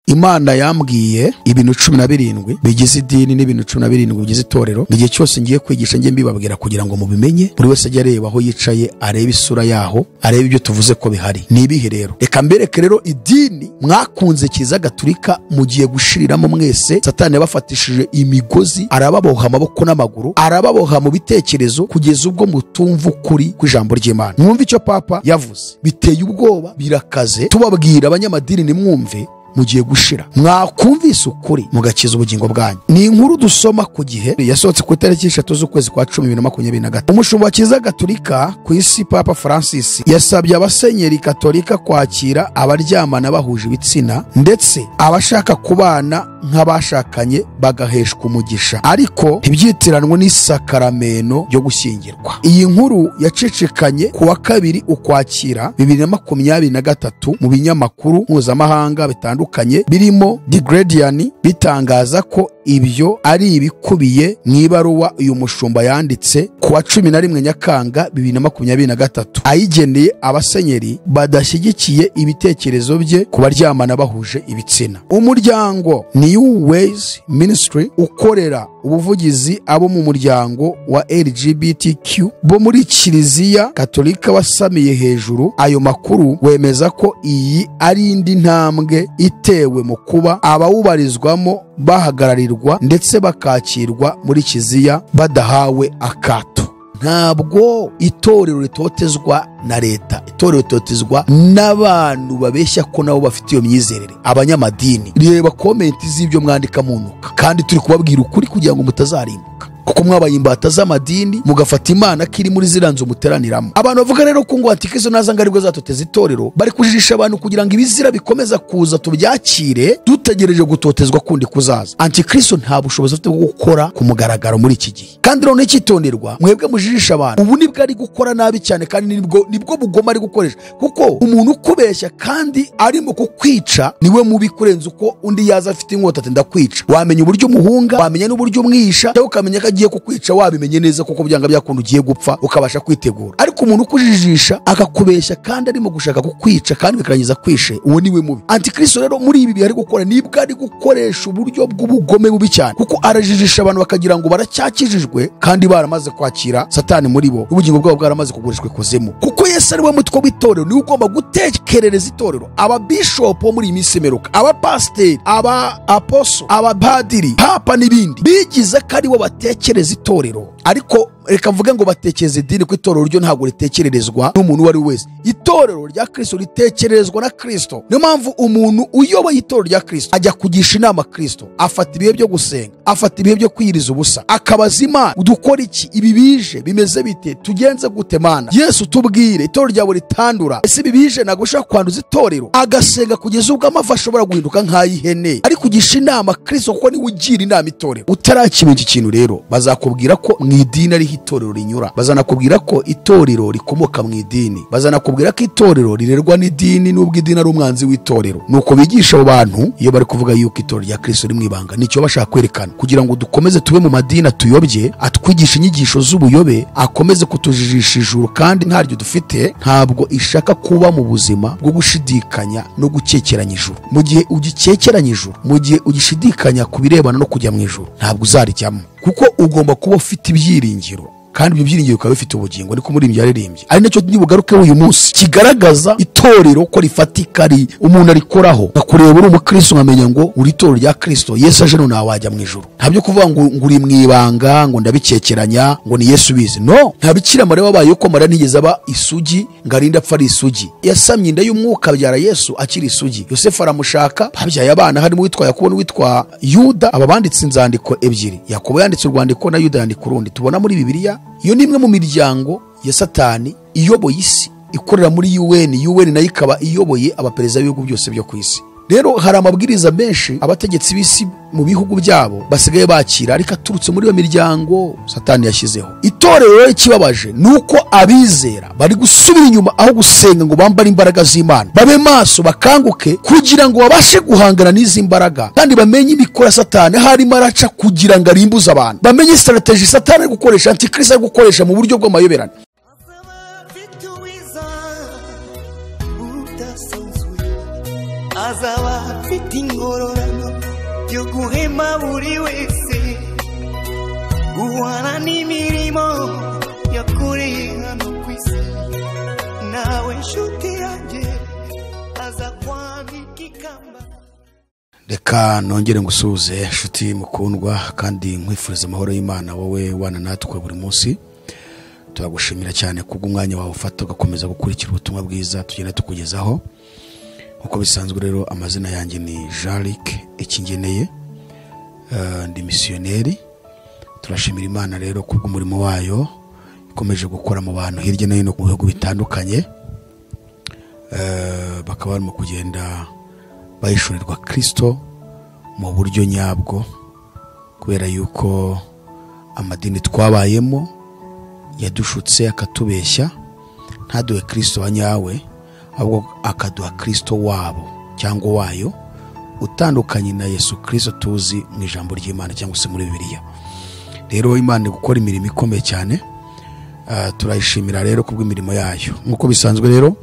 Imana yambwiye ibintu 17 bigize idini n'ibintu 17 bigize itorero. Igihe cyose ngiye kwigisha ngiye mbibabwira kugira ngo mubimenye, buri wese ajye areba aho yicaye, arebe isura yaho, arebe ibyo tuvuze ko bihari. Ni ibihe rero? Reka mbereke rero idini mwakunze Kiliziya Gatolika mugiye gushiriramo mwese. Satani yabafatishije imigozi, arababoha amaboko n'amaguru, arababoha mu bitekerezo kugeza ubwo mutumva ukuri kw'ijambo ry'Imana. Mwumva icyo Papa yavuze, biteye ubwoba, birakaze. Tubabwira abanyamadini nimwumve, mugiye gushira. Mwakumvise ukuri mugakiza ubugingo bwanyu. Ni inkuru dusoma ku Gihe, yasohotse ku itariki 3 z'ukwezi kwa 10 2023. Umushumba wa Kiliziya Gatolika ku isi Papa Francis yasabye abasenyeri Katolika kwakira abaryamana bahuje ibitsina ndetse abashaka kubana nk'abashakanye bagaheshwa umugisha, ariko ntibyitiranwe n'isakaramento ryo gushyingirwa. Iyi nkuru yacecekanye ku wa 2 Ukwakira 2023 mu binyamakuru mpuzamahanga bitandukanye birimo The Guardian bitangaza ko ibyo ari ibikubiye mu ibaruwa uyu mushumba yanditse ku wa 11 Nyakanga 2023 ayigeneye abasenyeri badashyigikiye ibitekerezo bye ku baryamana bahuje ibitsina. Umuryango New Ways Ministry ukorera ubuvugizi abo mu muryango wa LGBTQ bo muri Kiliziya Gatolika wasamiye hejuru ayo makuru, wemeza ko iyi ari indi ntambwe itewe mu kuba abawubarizwamo bahagararirwa ndetse bakakirwa muri Kiliziya badahawe akato. Ntabwo itorero ritotezwa na leta, itorero ritotezwa n'abantu babeshya ko nabo bafite iyo myizerere, abanyamadini. Reba komenti z'ibyo mwandika munuka, kandi turi kubabwira ukuri kugira ngo mutazarimbuka, kuko mwabaye imbata z'amadini mugafata Imana kiri muri ziranzo muteraniramo. Abantu bavuga rero ko ngo Antikristo nazanga aribwo zatoteza itorero, bari kujijisha abantu kugira ngo ibizira bikomeza kuza tubyakire dutegereje gutotezwa kundi kuzaza. Antikristo nta bushobozi afite bwo gukora ku mugaragaro muri iki gihe, kandi rero n'ikitonderwa mwebwe mujijisha abantu. Ubu nibwo ari gukora nabi cyane, kandi nibwo bugoma ari gukoresha, kuko umuntu ukubeshya kandi arimo kukwica niwe mubi kurenza uko undi yaza afite inkota ati ndakwica. Wamenya uburyo umuhunga, wamenya n'uburyo umwisha, cyangwa ukamenya ko agiye kukwica wabimenye neza kuko byanga byakunda ugiye gupfa ukabasha kwitegura. Ariko umuntu ukujijisha akakubeshya kandi arimo gushaka kukwica kandi bikarangiza kwishe, uwo niwe mubi. Antikristo rero muri ibi ari gukora nibwo ari gukoresha uburyo bw'ubugome bubi cyane, kuko arajijisha abantu bakagira ngo baracyakijijwe kandi baramaze kwakira Satani muri bo, ubugingo bwabo bwaramaze kugurishwa ikuzimu. Kuko Yesu ari we mutwe w'itorero, niwe ugomba gutekerereza itorero. Ababishop bo muri iyi minsi imeruka, abapasiteri, aba aposo, abapadiri, papa n'ibindi bigize ko ari bo batekereza itorero. Ariko reka mvuge ngo batekereze idini, ko itorero ryo ntabwo ritekererezwa n'umuntu wari wese. Itorero rya Kristo ritekerezwa na Kristo. Niyo mpamvu umuntu uyoboye itorero rya Kristo ajya kugisha inama Kristo, afata ibihe byo gusenga, afata ibihe byo kwiyiriza ubusa, akabaza Imana, dukora iki? Ibi bije bimeze bite? Tugenze gute Mana? Yesu tubwire, itorero ryawe ritandura. Ese ibi bije ntabwo ushaka kwanduza itorero? Agasenga kugeza ubwo amafi ashobora guhinduka nk'ay'ihene, ari kugisha inama Kristo, kuko niwe ugira inama itorero. Utarakimenya ikintu rero bazakubwira ko mu idini ari itorero rinyura, bazanakubwira ko itorero rikomoka mu idini, bazanakubwira ko itorero rirerwa n'idini n'ubwo idini ari umwanzi w'itorero. Nuko bigisha abo bantu iyo bari kuvuga yuko itorero rya Kristo rimwe ibanga, nicyo bashaka kwerekana, kugira ngo dukomeze tube mu madini atuyobye, atwigisha inyigisho z'ubuyobe, akomeze kutujijisha ijuru kandi ntaryo dufite. Ntabwo ishaka kuba mu buzima bwo gushidikanya no gukekeranya ijuru. Mu gihe ugikekeranya ijuru, mu gihe ugishidikanya ku birebana no kujya mu ijuru, ntabwo uzarijyamo, kuko ugomba kuba ufite ibyiringiro, kandi ibyo byiringiro bikaba bifite ubugingo. Niko muri ibyo yaririmbye, ari nacyo nibugaruke uyu munsi kigaragaza itorero ko rifatika, ari umuntu arikoraho akureba uri umukristo nkamenya ngo uri itorero rya Kristo. Yesu aje none wajya mu ijuru. Ntabyo kuvuga ngo uri mu ibanga, ngo ndabikekeranya, ngo ni Yesu bizi. No, nta Bikira Mariya wabaye ko Mariya ntigeze aba isugi ngo arinde apfa ari isugi. Yasamye inda y'umwuka abyara Yesu akiri isugi. Yosefu aramushaka, babyaye abana harimo witwa Yakobo n'uwitwa Yuda. Aba banditse inzandiko ebyiri, Yakobo yanditse urwandiko na Yuda yandika urundi, tubona muri Bibiliya. Iyo ni imwe mu miryango ya Satani iyoboye isi, ikorera muri UN nayo ikaba iyoboye abaperezida b'ibihugu byose byo ku isi. Rero hari amabwiriza menshi abategetsi b'isi mu bihugu byabo basigaye bakira, ariko aturutse muri iyo miryango Satani yashyizeho. Itorero rero ikibabaje nuko abizera bari gusubira inyuma, aho gusenga ngo bambare imbaraga z'Imana, babe maso, bakanguke kugira ngo babashe guhangana n'izi mbaraga, kandi bamenye imikora Satani harimo araca kugira ngo arimbuze abantu. Bamenye strategy Satani ari gukoresha, Antikristo ari gukoresha mu buryo bw'amayoberane. Azaba fitingo ingororano yo guhema buri wese guhana n'imirimo yakoreye hano ku isi nawe nshuti yanjye aza kwambika ikamba. Reka nongere ngusuhuze nshuti mukundwa kandi nkwifuriza amahoro y'Imana wowe wana natwe buri munsi. Turagushimira cyane kubw'umwanya wawe ufata ugakomeza gukurikira ubutumwa bwiza tugenda tukugezaho. Uko bisanzwe rero amazina yanjye ni Jean-Luc Ikingeneye, ndi missionnaire. Turashimira Imana rero kubw'umurimo wayo ikomeje gukora mu bantu hirya no hino mu bihugu bitandukanye, bakaba barimo kugenda bayishurirwa Kristo mu buryo nyabwo, kubera yuko amadini twabayemo yadushutse akatubeshya, ntaduhe Kristo wanyawe ahubwo akaduha Kristo wabo cyangwa wayo utandukanye na Yesu Kristo tuzi mu ijambo ry'Imana cyangwa se muri Bibiliya. Rero Imana gukora imirimo ikomeye cyane, turayishimira rero kubw'imirimo yayo. Nkuko bisanzwe rero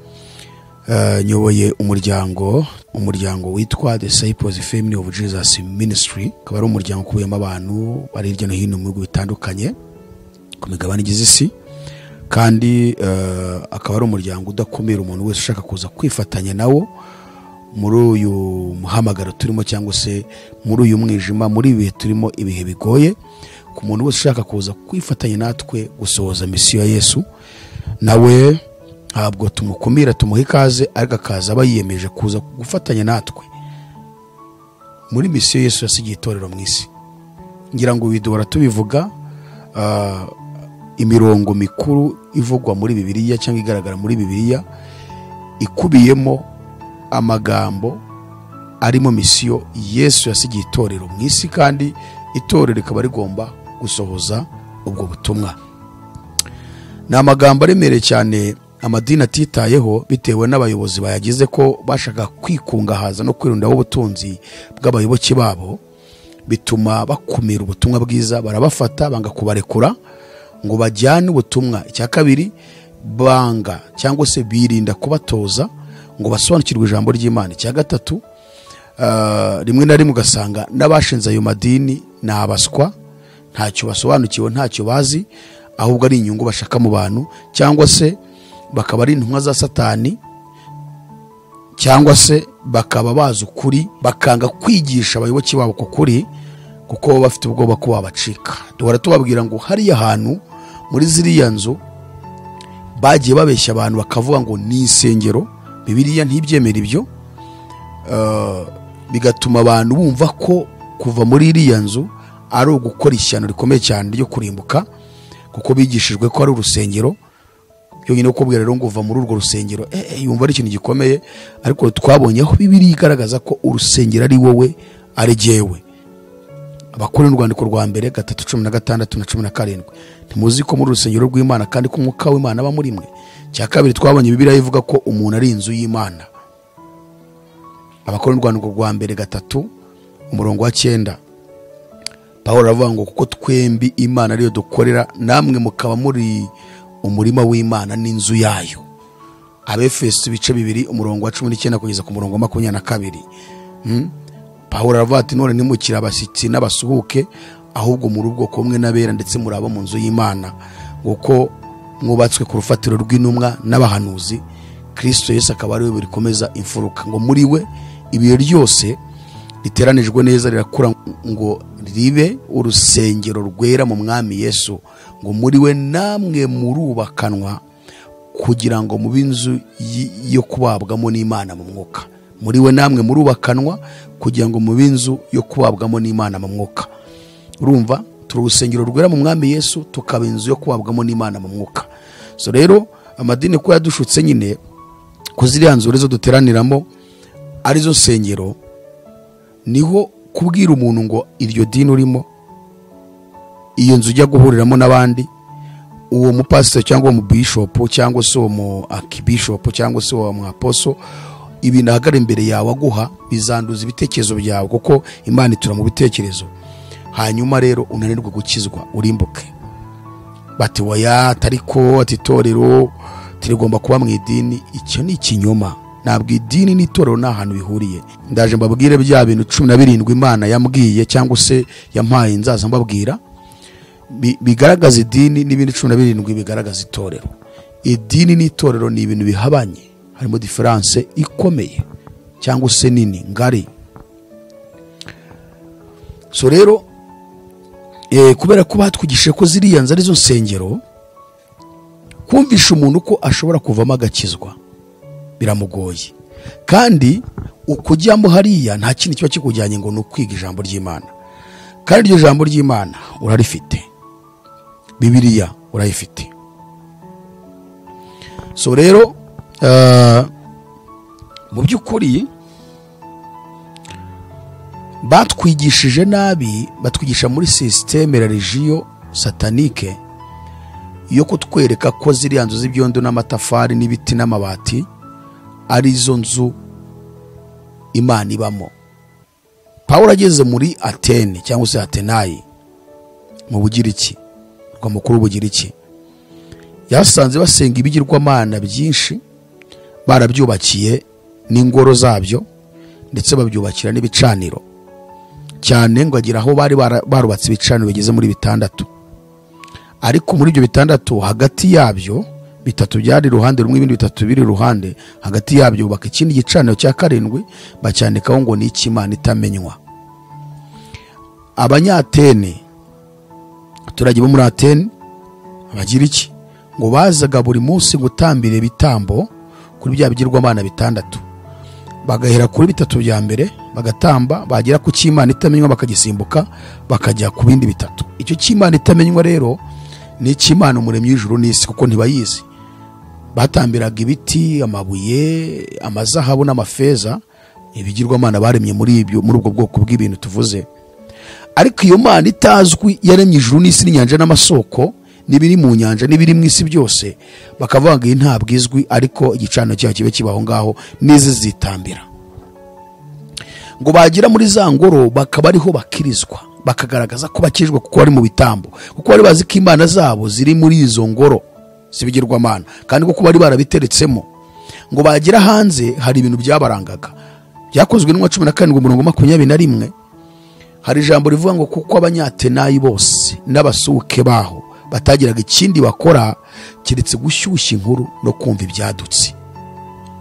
nyoboye umuryango witwa Disciples Family of Jesus Ministry, akaba ari umuryango ukubiyemo abantu bari hirya no hino mu bihugu bitandukanye ku migabane igize isi, kandi akaba ari umuryango udakumira umuntu wese ushaka kuza kwifatanya nawo muri uyu muhamagaro turimo cyangwa se muri uyu mwijima, muri ibihe turimo, ibihe bigoye. Ku muntu wese ushaka kuza kwifatanya natwe gusohoza misiyo ya Yesu, nawe ntabwo tumukumira, tumuha ikaze, ariko akaza aba yiyemeje kuza gufatanya natwe muri misiyo Yesu yasigiye itorero mu isi. Ngira ngo bidora tubivuga, imirongo mikuru ivugwa muri Bibiliya cyangwa igaragara muri Bibiliya ikubiyemo amagambo arimo misiyo Yesu yasigiye itorero mu isi, kandi itorero rikaba rigomba gusohoza ubwo butumwa. Ni amagambo aremereye cyane amadini atitayeho bitewe n'abayobozi bayagize ko bashaka kwikungahaza no kwirundaho ubutunzi bw'abayoboke babo, bituma bakumira ubutumwa bwiza, barabafata banga kubarekura ngo bajyane ubutumwa. Icya kabiri, banga cyangwa se birinda kubatoza ngo basobanukirwe ijambo ry'Imana. Icya gatatu, rimwe na rimwe ugasanga n'abashinze ayo madini ni abaswa, ntacyo basobanukiwe, ntacyo bazi, ahubwo ari inyungu bashaka mu bantu, cyangwa se bakaba ari intumwa za Satani, cyangwa se bakaba bazi ukuri bakanga kwigisha abayoboke babo ku kuri kuko baba bafite ubwoba ko babacika. Duhora tubabwira ngo hariya hantu muri ziriya nzu bagiye babeshya abantu bakavuga ngo ni isengero. Bibiliya ntibyemera ibyo, bigatuma abantu bumva ko kuva muri iriya nzu ari ugukora ishyano rikomeye cyane ryo kurimbuka, kuko bigishijwe ko ari urusengero. Yonyine ukubwira rero ngo uva muri urwo rusengero yumva ari ikintu gikomeye, ariko twabonye aho Bibiliya igaragaza ko urusengero ari wowe, ari jyewe. Abakora urwandiko rwa mbere 3:16 na 17. Ntimuzi ko muri urusengero rw'Imana kandi ko umwuka w'Imana aba muri mwe? Cya kabiri, twabonye Bibiliya ivuga ko umuntu ari inzu y'Imana. Abakora urwandiko rwa mbere 3:9, Pawulo aravuga ngo kuko twembi Imana ariyo dukorera, namwe mukaba muri umurima w'Imana n'inzu yayo. Abefeso 2:19 kugeza ku 22. Pawulo aravuga ati none nimukira abashyitsi n'abasuhuke, ahubwo muri ubwoko bumwe n'abera, ndetse muri abo mu nzu y'Imana, nguko mwubatswe ku rufatiro rw'intumwa n'abahanuzi, Kristo Yesu akaba ari we burikomeza imfuruka, ngo muri we ibihe ryose riteranijwe neza rirakura ngo ribe urusengero rwera mu Mwami Yesu, ngo muri we namwe murubakanwa kugira ngo mube inzu yo kubabwamo n'Imana mu mwuka. Muri we namwe murubakanwa kugira ngo mube inzu yo kubabwamo n'Imana mu mwuka. Urumva, turi urusengero rwera mu Mwami Yesu, tukaba inzu yo kubabwamo n'Imana mu mwuka. So rero amadini ko yadushutse nyine kuziriya nzu rezo duteraniramo arizo nsengero, niho kubwira umuntu ngo iryo dini urimo, iyo nzu ujya guhuriramo n'abandi, uwo mupasiteri cyangwa uwo mubishopu cyangwa se uwo mu archbishop cyangwa se uwo mu apostle, ibintu ahagara imbere yawe aguha bizanduza ibitekerezo byawe, kuko Imana itura mu bitekerezo. Hanyuma rero unanirwe gukizwa urimbuke. Bati waya tariko ati torero tirigomba kuba mu idini. Icyo ni ikinyoma. ntabwo idini n'itorero nta hantu bihuriye. Ndaje mbabwire bya bintu 17 Imana yambwiye cyangwa se yampaye nzaza mbabwira bigaragaza idini, n'ibindi 17 bigaragaza itorero. Idini n'itorero ni ibintu bihabanye, harimo difference ikomeye cyangwa se nini ngari. So rero kubera ko batwigishije ko ziriya nzari zo nsengero, kumvisha umuntu ko ashobora kuvamo agakizwa biramugoye, kandi ukujyamo hariya nta kintu kiba kikujyanye ngo ni ukwiga ijambo ry'Imana. Kandi iryo jambo ry'Imana urarifite, Bibiliya urayifite. So rero mu by'ukuri batwigishije nabi, batwigisha muri systeme religio satanique yo kutwereka ko ziriya nzu z'ibyondo n'amatafari n'ibiti n'amabati ari zo nzu Imana ibamo. Pawulo ageze muri Atene cyangwa se Atenayi mu Bugiriki, rwa mukuru w'Ubugiriki, yasanze basenga ibigirwamana byinshi, barabyubakiye n'ingoro zabyo ndetse babyubakira n'ibicaniro cyane, ngo agira aho bari barubatse ibicaniro bigeze muri 6. Ariko muri ibyo 6 hagati yabyo 3 byari iruhande rumwe, ibindi 3 biri iruhande, hagati yabyo bubaka ikindi gicaniro cya 7 bacyandikaho ngo ni Imana itamenywa. Abanyatene, abaturage bo muri Atene, Abagiriki, ngo bazaga buri munsi gutambira ibitambo kuri bya bigirwamana 6. Bagahera kuri 3 bya mbere bagatamba, bagera ku cy'Imana itamenywa bakagisimbuka bakajya ku bindi 3. Icyo cy'Imana itamenywa rero ni cy'Imana umuremyi w'ijuru n'isi, kuko ntibayizi. Batambiraga ibiti, amabuye, amazahabu n'amafeza, ibigirwamana baremye muri ubwo bwoko bw'ibintu tuvuze. Ariko iyo Mana itazwi yaremye ijuru n'isi n'inyanja n'amasoko n'ibiri mu nyanja n'ibiri mu isi byose, bakavuga ngo ntabwo izwi, ariko igicaniro cyayo kibe kibaho ngaho nize zitambira. Ngo bagira muri za ngoro bakaba ariho bakirizwa, bakagaragaza ko bakijwe kuko bari mu bitambo, kuko bari bazi ko Imana zabo ziri muri izo ngoro zibigirwamana, kandi kuko bari barabiteretsemo. Ngo bagira hanze hari ibintu byabarangaga, byakozwe n'umwa 17:21. Hari ijambo rivuga ngo kuko Abanyatenayi bose n'abasuke baho batagiraga ikindi bakora kiretse gushyushya inkuru no kumva ibyadutse.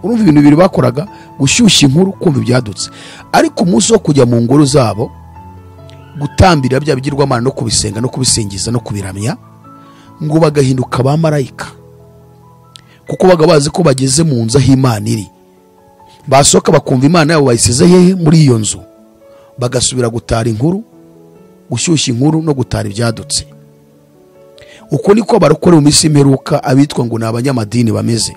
Urumva ibintu bibiri bakoraga, gushyushya inkuru, kumva ibyadutse. Ariko umunsi wo kujya mu ngoro zabo gutambira bya bigirwamana no kubisenga no kubisingiza no kubiramya, ngo bagahinduka ba marayika, kuko baga bazi ko bageze mu nzu aho Imana iri. Basohoka bakumva Imana yabo bayisize hehe muri iyo nzu, bagasubira gutara inkuru, gushyushya inkuru no gutara ibyadutse. Uko niko barokore mu minsi imperuka abitwa ngo ni abanyamadini bameze,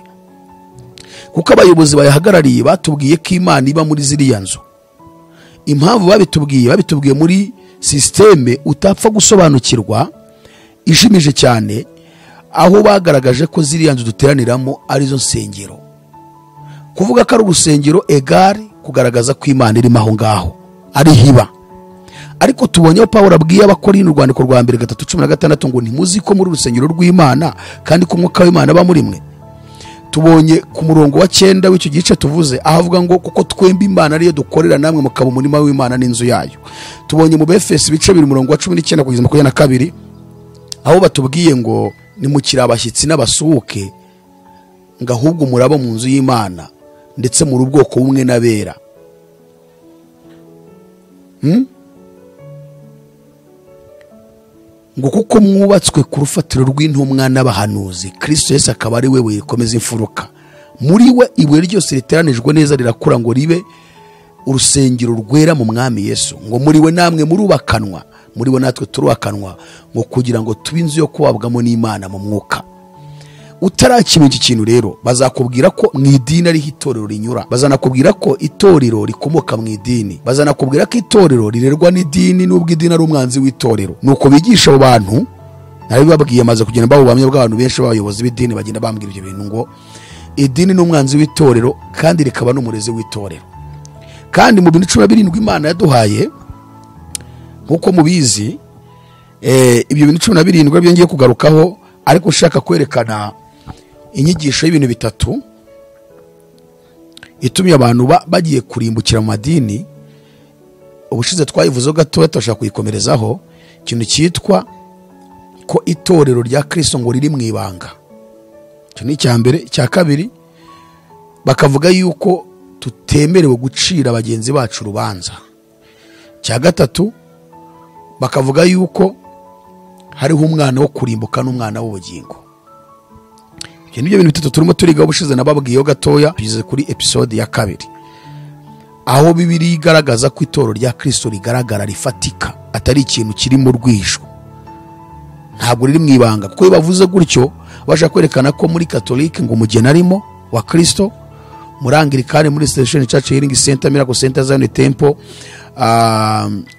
kuko abayobozi bayahagarariye batubwiye ko Imana iba muri ziriya nzu. Impamvu babitubwiye muri systeme utapfa gusobanukirwa ishimije cyane, aho bagaragaje ko ziriya nzu duteraniramo ari zo nsengero. Kuvuga ko ari urusengero egari kugaragaza ko Imana irimo aho ngaho ari hiba. Ariko tubonye Pawulo abwiye Abakorinto urwandiko rwa 3:16 ngo ntimuzi ko muri urusengero rw'Imana kandi ko umwuka w'Imana aba muri mwe. Tubonye ku murongo wa 9 w'icyo gice tuvuze ahavuga ngo kuko twembi Imana ariyo dukorera, namwe mukaba umurima w'Imana n'inzu yayo. Tubonye mu Befeso ibice 2 umurongo wa 19 kugeza 22 aho batubwiye ngo nimukira abashyitsi n'abasuhuke, ngo ahubwo murabo mu nzu y'Imana ndetse muri ubwoko bumwe n'abera. Ngo kuko mwubatswe ku rufatiro rw'intumwa n'abahanuzi, Kristo Yesu akaba ari we wikomeza imfuruka. Muri we ibuye ryose riteranijwe neza rirakura ngo ribe urusengero rwera mu Mwami Yesu. Ngo muri we namwe murubakanwa, muri we natwe turubakanwa, ngo kugira ngo tube inzu yo kubabwamo n'Imana mu mwuka. Utarakimenya iki kintu rero bazakubwira ko mu idini ari itorero rinyura, bazanakubwira ko itorero rikomoka mu idini, bazanakubwira ko itorero rirerwa n'idini n'ubwo idini ari umwanzi w'itorero. Nuko bigisha abo bantu, nari babwiye maze kugenda babubamye bw'abantu benshi b'abayobozi b'idini bagenda bambwira ibyo bintu ngo idini n'umwanzi w'itorero kandi rikaba n'umurezi w'itorero. Kandi mu bintu 17 Imana yaduhaye nkuko mubizi, ibyo bintu 17 byongeye kugarukaho, ariko ushaka kwerekana inyigisho y'ibintu 3. itumye abantu bagiye kurimbukira mu madini. Ubushize twayivuzeho gatoya turashaka kuyikomerezaho, ikintu cyitwa ko itorero rya Kristo ngo riri mu ibanga. Icyo ni icya mbere. Icya kabiri, bakavuga yuko tutemerewe gucira bagenzi bacu urubanza. Icya gatatu, bakavuga yuko hariho umwana wo kurimbuka n'umwana w'ubugingo. Ibyo nibyo bintu bitatu turimo turiga. Ubushize nababwiyeho gatoya, tugeze kuri episode ya 2, aho Bibiliya igaragaza ko itorero rya Kristo rigaragara, rifatika, atari ikintu kiri mu rwisho, ntabwo riri mu ibanga. Kuko iyo bavuze gutyo bashaka kwerekana ko muri Catholic ngo umugeni arimo wa Kristo, muri Anglikani, muri Restoration Church, Healing Center, Miracle Center, Zion Temple,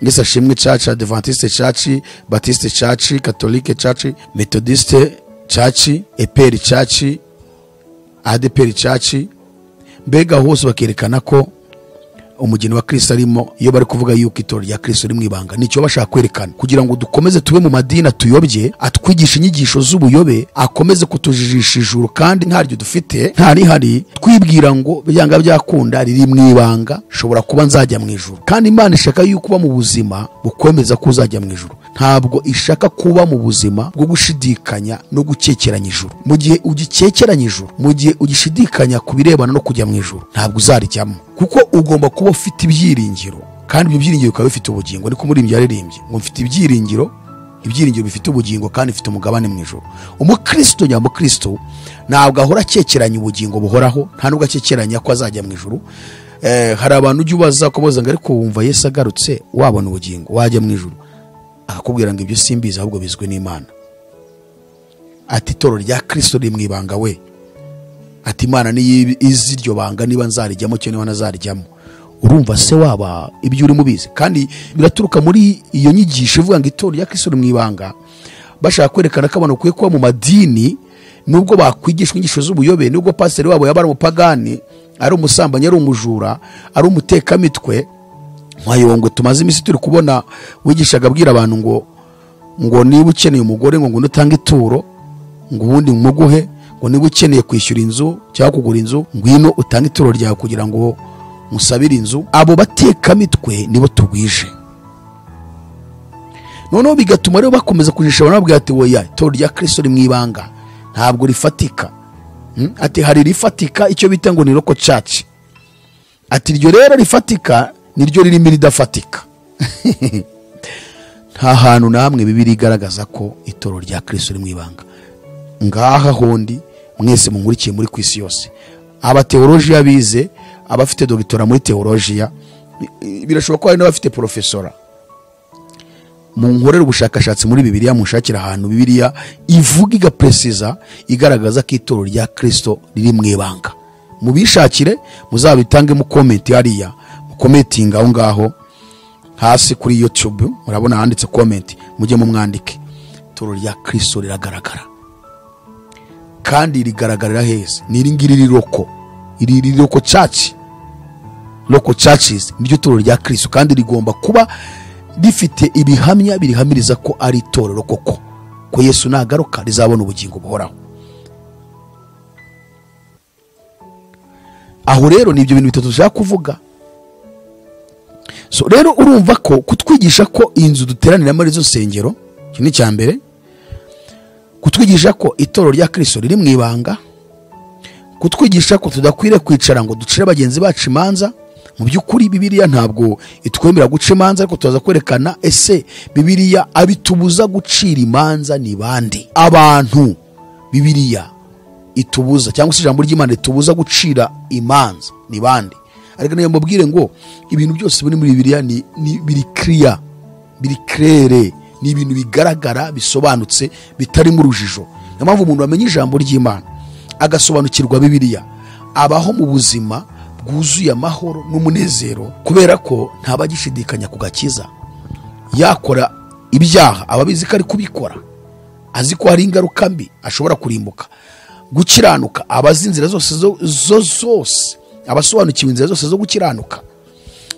Ngesa Shimwe Church, Adventist Church, Baptist Church, Catholic Church, Methodist Church, EPR Church, ADPR Church, mbega hose bakerekana ko umugeni wa Kristo arimo. Iyo bari kuvuga yuko itorero rya Kristo riri mu ibanga, nicyo bashaka kwerekana, kugira ngo dukomeze tube mu madini tuyobye, atwigisha inyigisho z'ubuyobe, akomeze kutujijisha ijuru kandi ntaryo dufite, ntarihari, twibwira ngo byanga byakunda riri mu ibanga, shobora kuba nzajya mu ijuru. Kandi Imana ishaka yuko uba mu buzima bukomeza kuzajya mu ijuru, ntabwo ishaka kuba mu buzima bwo gushidikanya no gukekeranya ijuru. Mu gihe ugikekeranya ijuru, mu gihe ugishidikanya ku birebana no kujya mu ijuru, ntabwo uzarijyamo, kuko ugomba kuba ufite ibyiringiro, kandi ibyo byiringiro bikaba bifite ubugingo. Niko muri ibyo yaririmbye ngo mfite ibyiringiro bifite ubugingo kandi bifite umugabane mu ijuru. Umukristo nyamukristo ntabwo ahora akekeranya ubugingo buhoraho, nta nubwo akekeranya ko azajya mu ijuru. Hari abantu ujya ubaza kubaza ngo ariko wumva Yesu agarutse wabona ubugingo wajya mu ijuru, akakubwira ngo ibyo simbizi, ahubwo bizwe n'Imana. Ati itorero rya Kristo riri mu ibanga we, ati Imana niyo izi iryo banga niba nzarijyamo cyangwa niba nazarijyamo. Urumva se waba ibyo uri mubizi? Kandi biraturuka muri iyo nyigisho ivuga ngo itorero rya Kristo riri mu ibanga, bashaka kwerekana ko abantu bakwiye kuba mu madini, nubwo bakwigishwa inyigisho z'ubuyobe, nubwo pasiteri wabo yaba ari umupagani, ari umusambanyi, ari umujura, ari umutekamitwe. Mwayongwe tumaze iminsi turi kubona wigishaga abwira abantu ngo niba ukeneye umugore ngo utange ituro, ngo ubundi muguhe, ngo niba ukeneye kwishyura inzu cyangwa kugura inzu, ngwino utange ituro ryawe kugira ngo musabire inzu. Abo batekamitwe nibo tugwije. Noneho bigatuma rero bakomeza kujisha abantu babwira ati oya, itorero rya Kristo riri mu ibanga, ntabwo rifatika. Ati hari rifatika, icyo bita ngo ni Local Church. Ati iryo rero rifatika niryo ririmo ridafatika. Nta hantu na hamwe Bibiliya igaragaza ko itorero rya Kristo riri mu ibanga. Ngaha hondi mwese munkurikiye muri kwisi yose, abateolojiya bize, abafite doctora muri teolojiya, birashoboka ko hari n'abafite professora, munkorera ubushakashatsi muri Bibiliya, mushakira ahantu Bibiliya ivuga igapresiza igaragaza ko itorero rya Kristo riri mu ibanga. Mubishakire, muzabitange mu comment hariya, mu commenting aho ngaho hasi kuri YouTube, murabona handitse comment, mujye mu mwandike. Itorero rya Kristo riragaragara, kandi rigaragarira heza. Niringiri riroko church, Local Churches niryo itorero rya Kristo, kandi rigomba kuba rifite ibihamya birihamiriza ko ari itorero koko, ko Yesu nagaruka rizabona ubugingo buhoraho. Aho rero nibyo bintu bitatu dushaka kuvuga. So rero urumva ko kutwigisha ko inzu duteraniramo ari zo nsengero, iki ni cya mbere. Kutwigisha ko itorero rya Kristo riri mu ibanga, kutwigisha ko tudakwiriye kwicara ngo ducire bagenzi bacu imanza. Mu by'ukuri Bibiliya ntabwo itwemera guca imanza, ariko tuzaza kwerekana ese Bibiliya abitubuza gucira imanza ni bande. Abantu Bibiliya itubuza, cyangwa se ijambo ry'Imana ritubuza gucira imanza ni bande. Ariko niyo mbabwire ngo ibintu byose biri muri Bibiliya ni biri clear, biri claire, ni ibintu bigaragara, bisobanutse, bitari mu rujijo. Niyo mpamvu umuntu wamenye ijambo ry'Imana agasobanukirwa Bibiliya abaho mu buzima bwuzuye amahoro n'umunezero, kubera ko ntabagishidikanya ku gakiza. Yakora ibyaha ababizi ko ari kubikora, azi ko hari ingaruka mbi, ashobora kurimbuka. Gukiranuka abazi inzira zose, abasobanukiwe inzira zose zo gukiranuka.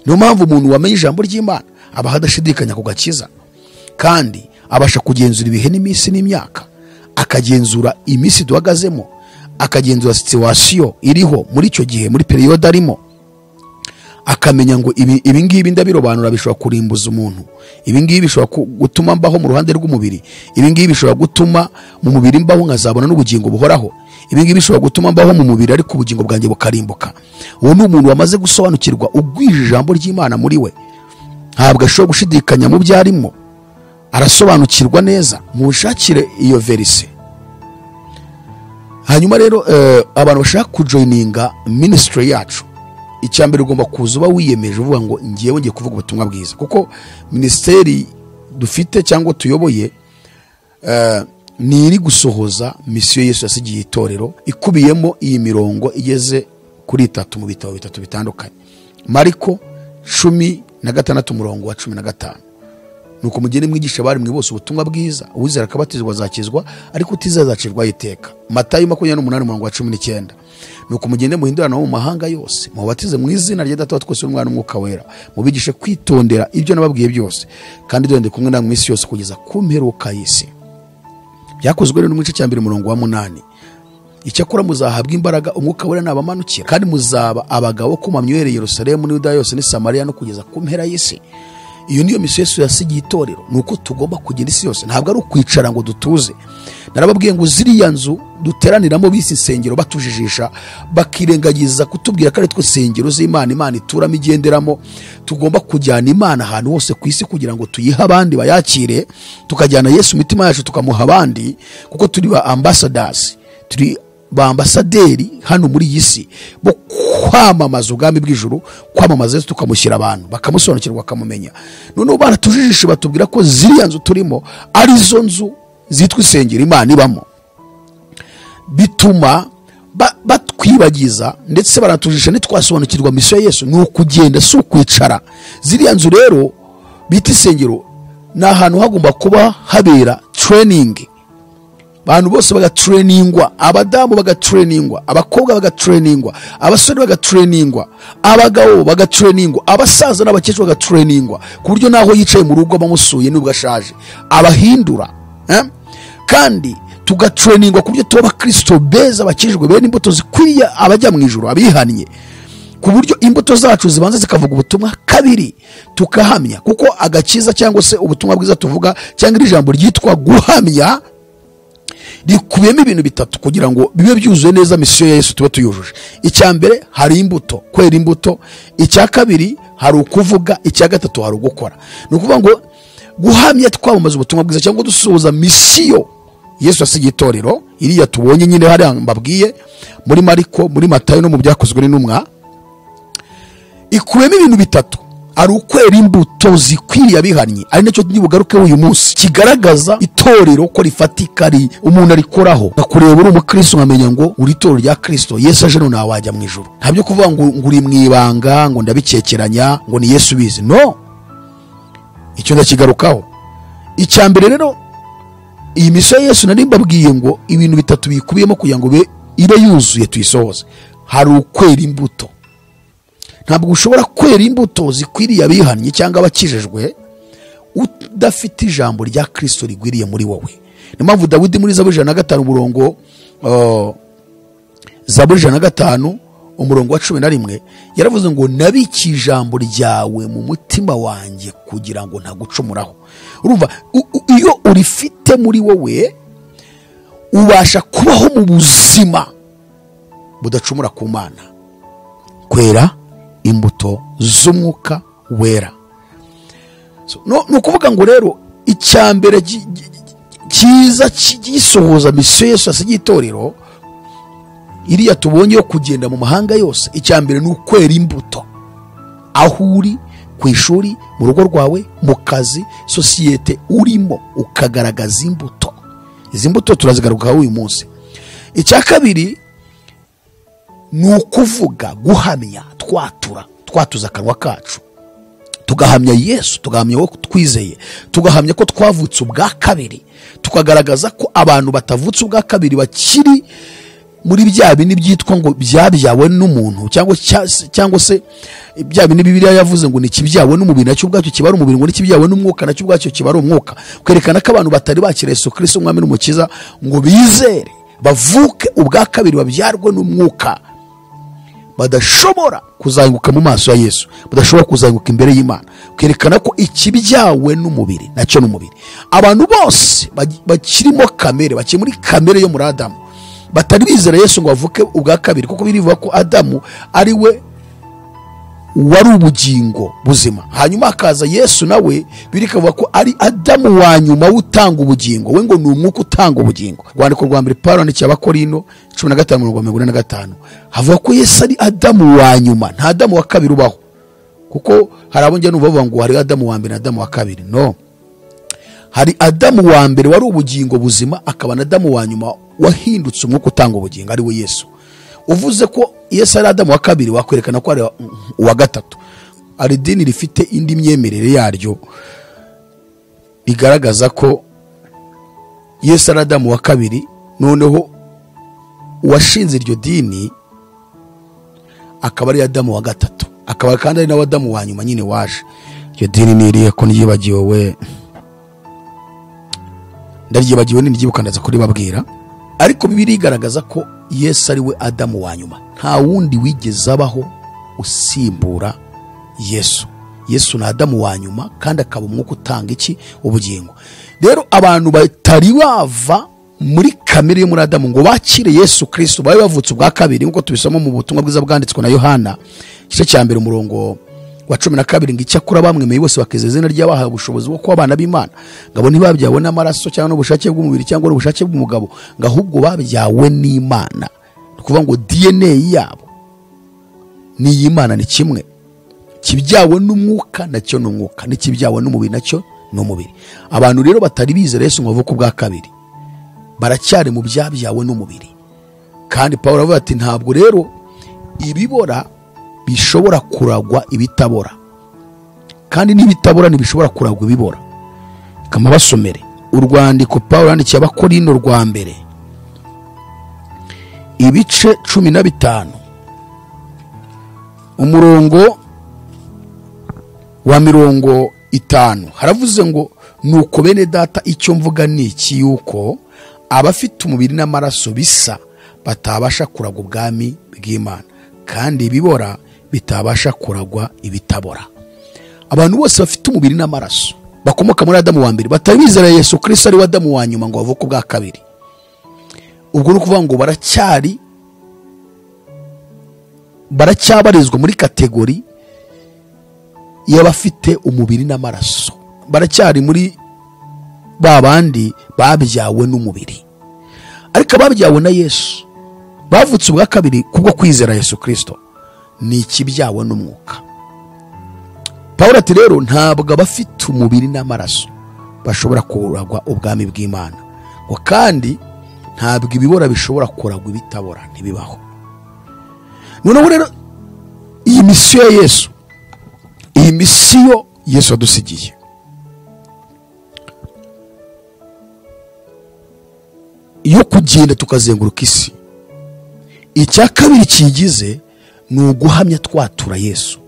Niyo mpamvu umuntu wamenye ijambo ry'Imana aba hadashidikanya ku gakiza, kandi abasha kugenzura ibihe n'iminsi n'imyaka, akagenzura iminsi duhagazemo, akagenzura situation iriho muri icyo gihe, muri periode arimo, akamenya ngo ibi ngibi ndabirobanura bishobora kurimbuza umuntu, ibi ngibi bishobora gutuma mbaho mu ruhande rw'umubiri, ibi ngibi bishobora gutuma mu mubiri mbaho nkazabona n'ubugingo buhoraho, ibi ngibi bishobora gutuma mbaho mu mubiri ariko ubugingo bwanjye bukarimbuka. Uwo ni umuntu wamaze gusobanukirwa, ugwije ijambo ry'Imana muri we, ntabwo ashobora gushidikanya mu byo arimo, arasobanukirwa neza. Mushakire iyo verise. Hanyuma rero abantu bashaka kujoininga ministry yacu, icyambere ugomba kuza uba wiyemeje uvuga ngo ngiye ngiye kuvuga ubutumwa bwiza, kuko ministeri dufite cyangwa tuyoboye ni iri gusohoza misiyo Yesu yasigiye itorero, ikubiyemo iyi mirongo igeze kuri 3 mu bitabo 3 bitandukanye. Mariko 16 umurongo wa 15, nuko mugende mwigisha bari mwe bose ubutumwa bwiza, uwizera akabatizwa azakizwa ariko utizazacirwa iteka. Matayo 28 umurongo wa 19, nuko mugende muhindurana mu mahanga yose, mubatize mu izina rya Data wa twese n'Umwana n'Umwuka wera, mubigishe kwitondera ibyo nababwiye byose, kandi dore ndi kumwe namwe mwisi yose kugeza ku mperuka y'isi. Byakozwe rero mu gice cya 2 umurongo wa 8, icyakora muzahabwa imbaraga Umwuka wera nabamanukira, kandi muzaba abagabo kumamya uhereye Yerusalemu n'Yudaya yose ni Samariya no kugeza ku mpera y'isi. Iyo niyo misiyo Yesu yasigiye itorero, nuko tugomba kugenda isi yose, ntabwo ari ukwicara ngo dutuze. Narababwiye ngo ziriya nzu duteraniramo bisi insengero batujijisha, bakirengagiza kutubwira ko ari twe sengero z'Imana, Imana ituramo igenderamo. Tugomba kujyana Imana ahantu hose ku isi kugira ngo tuyihe abandi bayakire, tukajyana Yesu mitima yacu tukamuha abandi, kuko turi ba ambassadors, turi ba ambasaderi hano muri iyi si bo kwamamaza ubwami bw'ijuru, kwamamaza Yesu tukamushyira abantu bakamusobanukirwa bakamumenya. Noneho baratujijisha batubwira ko ziriya nzu turimo ari zo nzu zitwa isengero Imana ibamo, bituma batwibagiza ndetse baratujisha ntitwasobanukirwa misiyo ya Yesu ni ukugenda, si ukwicara. Ziriya nzu rero bita isengero ni ahantu hagomba kuba habera training, abantu bose bagatrainingwa, abadamu bagatrainingwa, abakobwa bagatrainingwa, abasore bagatrainingwa, abagabo bagatrainingwa, abasaza n'abakecuru bagatrainingwa, ku buryo naho yicaye mu rugo bamusuye nubwo ashaje abahindura, kandi tugatrainingwa ku buryo tuba abakristo beza bakijwe bene imbuto zikwiriye abajya mu ijuru abihannye, ku buryo imbuto zacu zibanza zikavuga ubutumwa kabiri tukahamya, kuko agakiza cyangwa se ubutumwa bwiza tuvuga cyangwa iri jambo ryitwa guhamya rikubiyemo ibintu bitatu kugira ngo bibe byuzuye neza misiyo ya Yesu tuba tuyujuje. Icyambere hari imbuto, kwera imbuto. Icya kabiri hari ukuvuga. Icya gatatu hari ugukora. Ni ukuvuga ngo guhamya twamamaza ubutumwa bwiza cyangwa dusohoza misiyo Yesu yasigiye itorero, iriya tubonye nyine hari mbabwiye muri Mariko, muri Matayo no mu byakozwe n'intumwa, ikubiyemo ibintu bitatu. Ari ukwera imbuto zikwiriye abihannye, ari nacyo nibugaruke uyu munsi kigaragaza itorero ko rifatika, ari umuntu arikoraho nakureba uri umukristo nkamenya ngo uri itorero rya Kristo. Yesu aje none wajya mu ijuru, ntabyo kuvuga ngo uri mwibanga ngo ndabikekeranya ngo ni Yesu bizi, no, icyo ndakigarukaho. Icyambere rero iyi misiyo ya Yesu nari mbabwiye ngo ibintu bitatu bikubiyemo kugira ngo ibe yuzuye tuyisohoze. Hari ukwera imbuto. Ntabwo ushobora kwera imbuto zikwiriye abihannye cyangwa abakijijwe udafite ijambo rya Kristo rigwiriye muri wowe. Niyo mpamvu Dawidi muri Zaburi 105 umurongo Zaburi 105 umurongo wa 11 yaravuze ngo nabiki ijambo ryawe mu mutima wanjye kugira ngo ntagucumuraho. Urumva iyo urifite muri wowe ubasha kubaho mu buzima budacumura ku Mana. Kwera imbuto z'Umwuka wera. No kuvuga ngo rero icyambere kiza gisohoza misiyo Yesu yasigiye itorero, iriya tubonye yo kugenda mu mahanga yose, icyambere ni ukwera imbuto aho uri, ku ishuri, mu rugo rwawe, mu kazi, sosiyete urimo, ukagaragaza imbuto. Izi mbuto turazigarukaho uyu munsi. Icya kabiri ni ukuvuga, guhamya, twatuza akanwa kacu tugahamya Yesu, tugahamya wo twizeye, tugahamya ko twavutse ubwa kabiri, tukagaragaza ko abantu batavutse ubwa kabiri bakiri muri bya bindi byitwa ngo byabyawe n'umuntu, cyangwa se bya bindi Bibiliya yavuze ngo nikibyawe n'umubiri nacyo ubwacyo kibara umubiri, ngo nikibyawe n'umwuka nacyo ubwacyo kibara umwuka. Kwerekana ko abantu batari bakira Yesu Kristo umwami n'umukiza ngo bizere, bavuke ubwa kabiri, babyarwe n'umwuka, badashobora kuzahinguka mu maso ya Yesu, badashobora kuzahinguka imbere y'Imana, kwerekana ko ikibyawe n'umubiri nacyo n'umubiri. Abantu bose bakirimo kamere, bakiri muri kamere yo muri Adamu, batari bizera Yesu ngo bavuke ubwa kabiri, kuko birivuga ko Adamu ari we wari ubugingo buzima, hanyuma hakaza Yesu nawe birikavuga ko ari Adamu wa nyuma utanga ubugingo, we ngo ni umwuka utanga ubugingo. Rwandiko rwa mbere Paulo yandikiye Abakorinto 15:45 havuga ko Yesu ari Adamu wa nyuma, nta Adamu wa kabiri ubaho, kuko hari abo njya numva bavuga ngo hari Adamu wa mbere na Adamu wa kabiri. No, hari Adamu wa mbere wari ubugingo buzima, akaba na Adamu wa nyuma wahindutse umwuka utanga ubugingo, ari we Yesu. Uvuze ko Yesu ari Adamu wa kabiri, wakwerekana ko ari uwa gatatu. Ari dini rifite indi myemerere yaryo rigaragaza ko Yesu ari Adamu wa kabiri, noneho uwashinze iryo dini akaba ari Adamu wa gatatu, akaba kandi ari na Adamu wa nyuma nyine waje. Iryo dini ni irihe ko nyibagiwe we? Ndaryibagiwe n'inyibuka ndaza kuri babwira. Ariko Bibiliya igaragaza ko Yesu ari we Adamu wa nyuma, nta wundi wigeze abaho usimbura Yesu. Yesu ni Adamu wa nyuma kandi akaba umwuka utanga iki? Ubugingo. Rero abantu batari bava muri kamere yo muri Adamu ngo bakire Yesu Kristo, babe bavutse ubwa kabiri, nkuko tubisoma mu butumwa bwiza bwanditswe na Yohana igice cya 1 umurongo wa 12, ngo icyakora bamwemeye bose bakizera izina ry'abahawe ubushobozi bwo kuba abana b'Imana, ngabo ntibabyawe n'amaraso cyangwa n'ubushake bw'umubiri cyangwa n'ubushake bw'umugabo, ngo ahubwo babyawe n'Imana. Kuvuga ngo DNA yabo ni y'Imana, ni kimwe. Kibyawe n'umwuka nacyo n'umwuka, n'ikibyawe n'umubiri nacyo n'umubiri. Abantu rero batari bizera Yesu ngo bavuke ubwa kabiri, baracyari mu byabyawe n'umubiri. Kandi Paulo avuga ati ntabwo rero ibibora bishobora kuragwa ibitabora, kandi n'ibitabora ntibishobora kuragwa ibibora. Kama basomere urwandiko Paulo yandikiye Abakorinto rwa mbere ibice 15 umurongo wa 50 haravuze ngo nuko bene data icyo mvuga ni iki, yuko abafite umubiri n'amaraso bisa batabasha kuragwa ubwami bw'Imana, kandi ibibora bitabasha kuragwa ibitabora. Abantu bose bafite umubiri n'amaraso bakomoka muri Adamu wa mbere, batabizera Yesu Kristo ari we Adamu wa nyuma ngo bavuke ubwa kabiri. Ubwo ni ukuvuga ngo baracyabarizwa muri kategori y'abafite umubiri n'amaraso, baracyari muri babandi babyawe n'umubiri. Ariko ababyawe na Yesu bavutse ubwa kabiri kubwo kwizera Yesu Kristo, ni ikibyawe n'umwuka. Paulo ati rero ntabwo abafite umubiri n'amaraso bashobora kuragwa ubwami bw'Imana, ngo kandi ntabwo ibibora bishobora kuragwa ibitabora, ntibibaho. Noneho rero iyi misiyo ya Yesu, iyi misiyo Yesu adusigiye, yo kugenda tukazenguruka isi, icya kabiri kigize ni uguhamya twatura Yesu,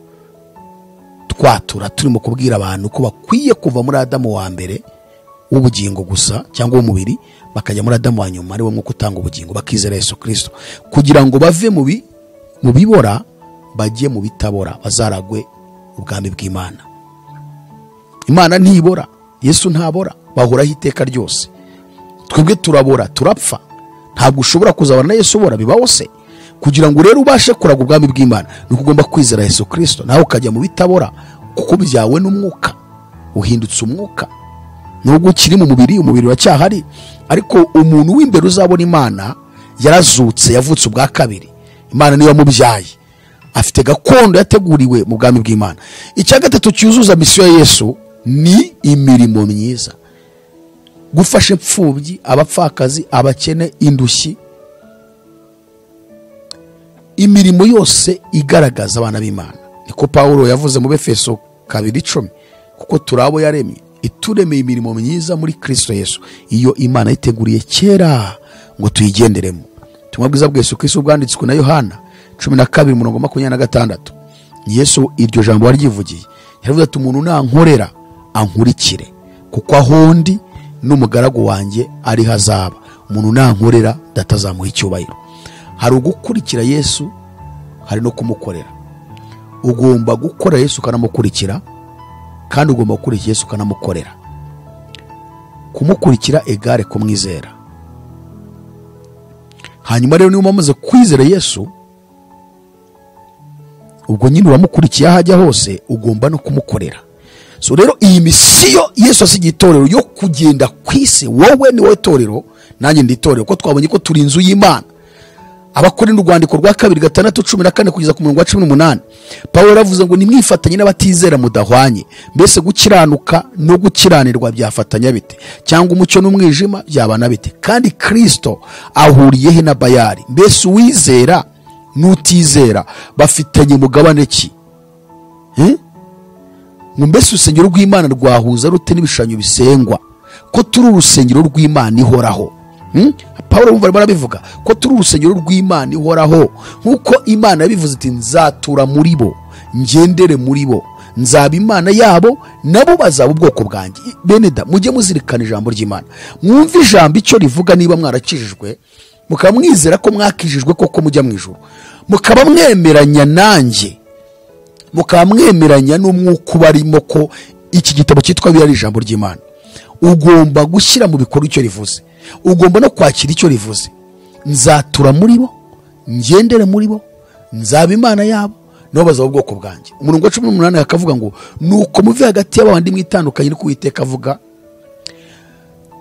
twatura turimo kubwira abantu ko bakwiye kuva muri Adamu wa mbere w'ubugingo gusa cyangwa w'umubiri, bakajya muri Adamu wa nyuma ari we mwuka utanga ubugingo, bakizera Yesu Kristo, kugira ngo bave mu bibora bajye mu bitabora, bazaragwe ubwami bw'Imana. Imana ntibora, Yesu ntabora, bahoraho iteka ryose. Twebwe turabora, turapfa, ntabwo ushobora kuzabana na Yesu ubora, bibaho se? Kugira ngo rero ubashe kuragwa ubwami bw'Imana ni kugomba kwizera Yesu Kristo, nawe ukajya mu bitabora, kuko byawe n'umwuka, uhindutse umwuka. Nubwo ukiri mu mubiri, umubiri wacyahari, ariko umuntu w'imbere uzabona Imana yarazutse, yavutse ubwa kabiri. Imana niyo yamubyaye, afite gakondo yateguriwe mu bwami bw'Imana. Icya gatatu cyuzuza misiyo ya Yesu ni imirimo myiza, gufasha imfubyi, abapfakazi, abakene, indushyi, imirimo yose igaragaza abana b'Imana. Niko Paulo yavuze mu Befeso 2:10, kuko turabo yaremye ituremeye imirimo myiza muri Kristo Yesu, iyo Imana yiteguriye kera ngo tuyigenderemo. Tumwa bwiza bwa Yesu Kristo bwanditswe na Yohana 12:26. Yesu iryo jambo waryivugiye, yaravuze ati umuntu nankorera ankurikire, kuko aho ndi n'umugaragu wanjye ari hazaba, umuntu nankorera data azamuha icyubahiro. Hari ugukurikira Yesu, hari no kumukorera. Ugomba gukora Yesu ukanamukurikira, kandi ugomba gukurikira Yesu ukanamukorera. Kumukurikira egare kumwizera. Hanyuma rero niba umaze kwizera Yesu, ubwo nyine uramukurikiye aho ajya hose, ugomba no kumukorera. So rero iyi misiyo Yesu asigiye itorero yo kugenda ku isi, wowe ni wowe torero, nanjye ndi itorero, ko twabonye ko turi inzu y'Imana. Abakorinto urwandiko rwa 2:6-14 kugeza ku 18, Pawulo yaravuze ngo nimwifatanye n'abatizera mudahwanye, mbese gukiranuka no gukiranirwa byafatanya bite? Cyangwa umucyo n'umwijima byabana bite? Kandi Kristo ahuriye he na Bayali? Mbese uwizera n'utizera bafitanye mugabane ki? Ngo mbese urusengero rw'Imana rwahuza rute n'ibishushanyo bisengwa? Ko turi urusengero rw'Imana ihoraho. Pawulo umva barabivuga ko turi urusengero rw'Imana ihoraho, nkuko Imana yabivuze iti nzatura muri bo, ngendere muri bo, nzaba Imana yabo, nabo bazaba ubwoko bwanjye. Beneda, mujye muzirikana ijambo ry'Imana, mwumve ijambo icyo rivuga. Niba mwarakijijwe mukamwizera ko mwakijijwe koko mujya mu ijuru, mukaba mwemeranya nanjye, mukaba mwemeranya n'umwuka ubarimo ko iki gitabo cyitwa Bibiliya ari ijambo ry'Imana, ugomba gushyira mu bikorwa icyo rivuze. Ugomba no kwakira icyo rivuze. Nzatura muri bo, ngendere muri bo, nzaba Imana yabo, nabo bazaba ubwoko bwanjye. Umurongo wa 18 akavuga ngo nuko muve hagati y'abandi mwitandukanye, no Uwiteka avuga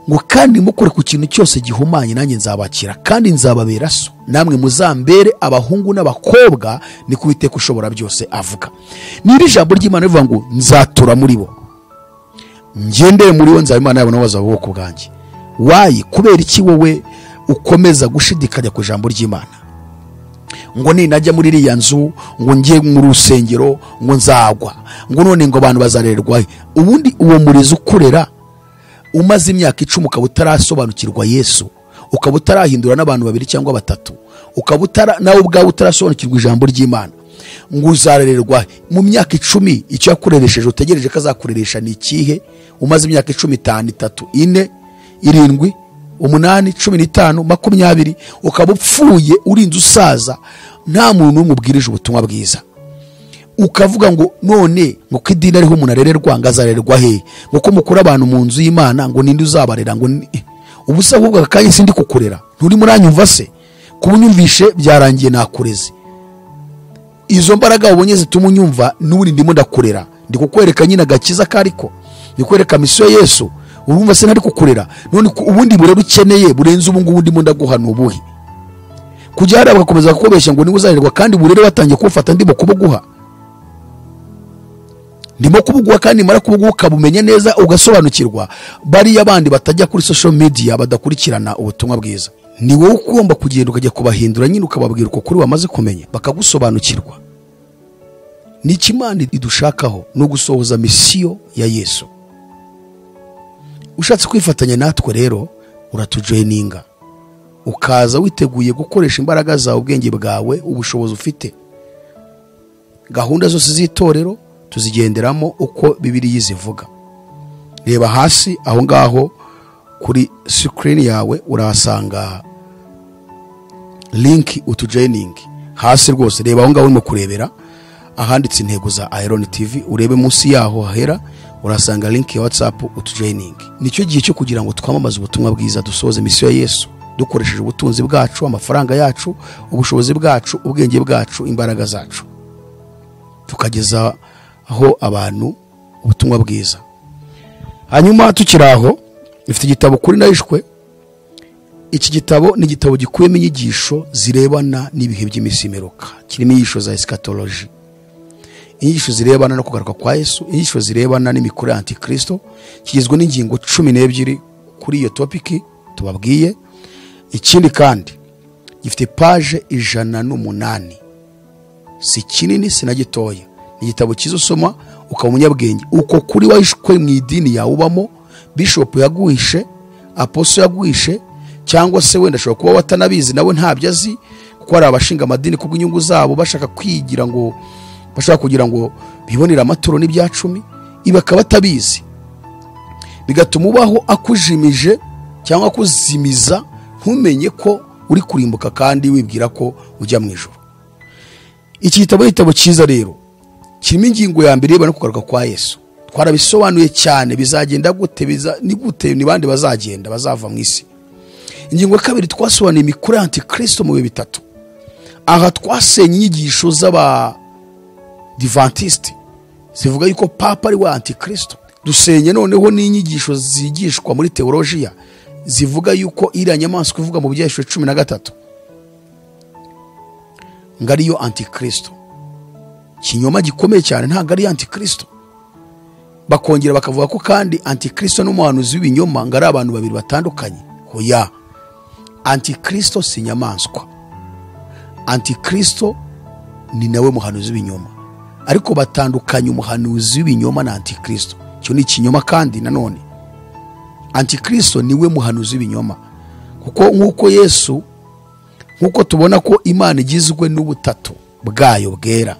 ngo kandi mukore ku kintu cyose gihumanye, nanjye nzabakira kandi nzababera so, namwe muzambere abahungu n'abakobwa, ni Uwiteka ushobora byose avuga. Niba ijambo ry'Imana rivuga ngo nzatura muri bo, ngendere muri bo, nzaba Imana yabo, nabo bazaba ubwoko bwanjye, wayi kubera iki wowe ukomeza gushidikanya ku ijambo ry'Imana? Ngo ninajya muri iriya nzu, ngo ngiye mu rusengero, ngo nzagwa, ngo none ngo abantu bazarererwa. Ubundi uwo murizo ukurera umaze imyaka 10 ukaba utarasobanukirwa Yesu, ukaba utarahindura n'abantu 2 cyangwa 3, ukaba nawe ubwawe utarasobanukirwa ijambo ry'Imana, ngo uzarererwa mu myaka 10. Icyo yakureresheje utegereje ko azakureresha ni ikihe? Umaze imyaka 10, 5, 3, 4, 7, 8, 15, 20, ukaba upfuye urinze usaza, nta muntu umubwirije ubutumwa bwiza. Ukavuga ngo none ngo kidini ariho umuntu arererwa, ngazarererwa he? Ngo ko mukura abantu mu nzu y'Imana, ngo ninde uzabarera? Ngo ubusa ahubwo akanye sindi kukurera, nturi muranyumva se? Kubunyumvishe byarangiye nakureze. Izo mbaraga ubonye zituma unyumva, n'uri ndimo ndakurera, ndi kukwereka nyina gakiza kariko, ndi kwereka misiyo Yesu. Urumva se ntari kukurera? None ubundi burero ukeneye burenze ubu ngubu ndimo ndaguhana ubuhi? Kujya hari bagakomeza kukubeshya ngo niwe uzarerwa, kandi burero batangiye kumfata ndimo kubuguha, ndimo kubuguha, kandi mara kubuguha ukabumenye neza ugasobanukirwa. Bari abandi batajya kuri social media badakurikirana ubutumwa bwiza, ni wowe ugomba kugenda ukajya kubahindura nyine, ukababwira uko kuri wamaze kumenya, bakagusobanukirwa. Ni Imana idushakaho no gusohoza misiyo ya Yesu. Ushatse kwifatanya natwe rero uratujoininga, ukaza witeguye gukoresha imbaraga zawe, ubwenge bwawe, ubushobozi ufite. Gahunda zose z'itorero tuzigenderamo uko Bibiliya zivuga. Reba hasi aho ngaho kuri screen yawe urahasanga link utujoining hasi rwose. Reba aho ngaho urimo kurebera ahanditse intego za Iron TV, urebe munsi yaho hahera urasanga link ya WhatsApp utujoining. Nicyo gihe cyo kugira ngo twamamaze ubutumwa bwiza, dusoze misiyo ya Yesu dukoresheje ubutunzi bwacu, amafaranga yacu, ubushobozi bwacu, ubwenge bwacu, imbaraga zacu, tukageza aho abantu ubutumwa bwiza. Hanyuma tukiraho ifite igitabo kuri nahishwe. Iki gitabo ni igitabo gikuyemo inyigisho zirebana n'ibihe by'imisi imeruka, kirimo inyigisho za eschatology, inyigisho zirebana no kugaruka kwa Yesu, inyigisho zirebana n'imikorere ya Antikristo. Kigizwe n'ingingo 12 kuri iyo topic tubabwiye. Ikindi kandi gifite page 108, si kinini sinagitoya. Ni igitabo kizosoma ukaba umunyabwenge, uko kuri wahishwe mu idini yawe ubamo, bishop yaguhishe, apostle yaguhishe, cyangwa se wenda ashobora kuba watanabizi nawe ntabyo azi, kuko ari abashinga amadini kubw'inyungu zabo bashaka kwigira ngo bashaka kugira ngo bibonera amaturo n'ibya 10, ibaka batabizi, bigatuma ubaho akujimije cyangwa kuzimiza, ntumenye ko uri kurimbuka kandi wibwira ko ujya mu ijuru. Iki gitabo cyiza rero kirimo ingingo ya mbere yeba no kugaruka kwa Yesu. Twarabisobanuye cyane, bizagenda gute, ni gute, ni bande bazagenda bazava mu isi. Ingingo ya kabiri twasobanuye imikoro ya Antikristo mu bihe bitatu. Aha twasenye inyigisho z'aba Adventiste zivuga yuko papa ari wa Antikristo. Dusenye noneho n'inyigisho zigishwa muri teologiya zivuga yuko iriya nyamaswa ivuga mu byahishwe 13 ngariyo Antikristo. Kinyoma gikomeye cyane, ntago ari Antikristo. Bakongera bakavuga ko kandi Antikristo n'umuhanuzi w'ibinyoma ngari abantu babiri batandukanye. Hoya, Antikristo si nyamaswa. Antikristo ni nawe muhanuzi w'ibinyoma, ariko batandukanye umuhanuzi w'ibinyoma na Antikristo. Cyo ni ikinyoma kandi nanone Antikristo niwe muhanuzi w'ibinyoma, kuko nkuko Yesu, nkuko tubona ko Imana igizwe n'ubutatu bwayo bwera,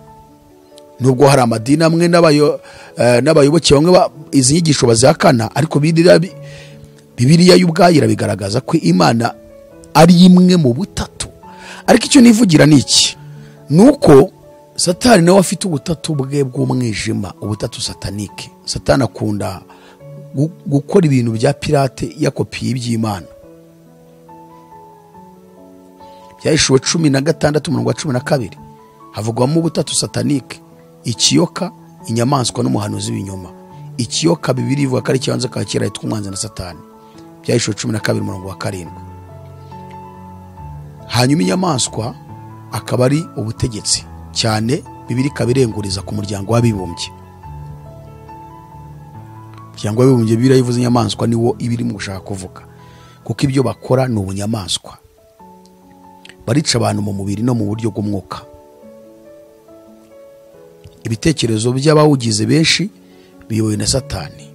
nubwo hari amadini amwe n'abayoboke bamwe izi nyigisho bazihakana, ariko Bibiliya y'ubwayo irabigaragaza ko Imana ari imwe mu butatu. Ariko icyo nivugira ni iki, nuko Satani nawe afite ubutatu bwe bw'umwijima, ubutatu satanike. Satani akunda gukora ibintu bya pirate yakopiye iby'Imana. Byahishwe 16:12 havugwamo ubutatu satanike: ikiyoka, inyamaswa n'umuhanuzi w'ibinyoma. Ikiyoka Bibiliya ivuga ko ari cyanza ka kera yitwa umwanzi na Satani. Byahishwe 12:7. Hanyuma inyamaswa akaba ari ubutegetsi cyane, Bibiliya ikabirenguriza ku muryango w'abibumbye. Umuryango w'abibumbye Bibiliya yivuze inyamaswa niwo ibiri mu gushaka kuvuga, kuko ibyo bakora ni ubunyamaswa. Barica abantu mu mubiri no mu buryo bw'umwuka. Ibitekerezo by'abawugize benshi biyobowe na Satani,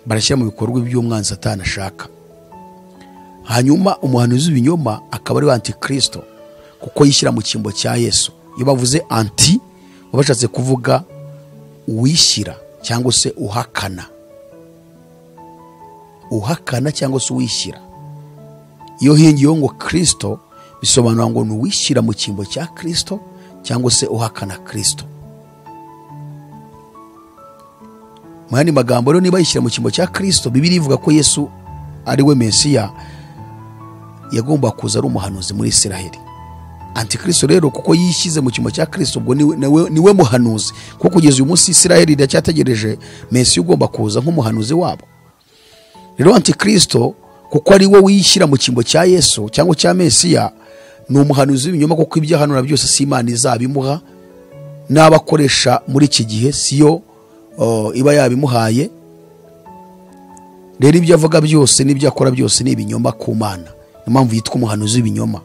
barashyira mu bikorwa by'umwanzi Satani ashaka. Hanyuma umuhanuzi w'ibinyoma akaba ari Antikristo, kuko yishyira mu cyimbo cya Yesu. Iyo bavuze anti babashatse kuvuga uwishyira cyangwa se uhakana cyangwa se uwishyira. Iyo hingiyeho ngo Kristo bisobanura ngo nuwishyira mu cyimbo cya Kristo cyangwa se uhakana Kristo. Mu yandi magambo rero, niba yishyira mu cyimbo cya Kristo, Bibiliya ivuga ko Yesu ari we Mesiya, yagomba kuza ari umuhanuzi muri Isiraheli. Antikristo rero kuko yishyize mu cyimbo cya Kristo, ubwo niwe muhanuzi, kuko kugeza uyu munsi Isiraheli iracyategereje Mesiya ugomba kuza nk'umuhanuzi wabo. Rero Antikristo kuko ari we wishyira mu cyimbo cya Yesu cyangwa cya Mesiya, ni umuhanuzi w'ibinyoma, kuko ibyo ahanura byose si Imana izabimuha, n'abakoresha muri iki gihe siyo iba yabimuhaye. Rero ibyo avuga byose n'ibyo akora byose ni ibinyoma ku Mana. Niyo mpamvu yitwa umuhanuzi w'ibinyoma.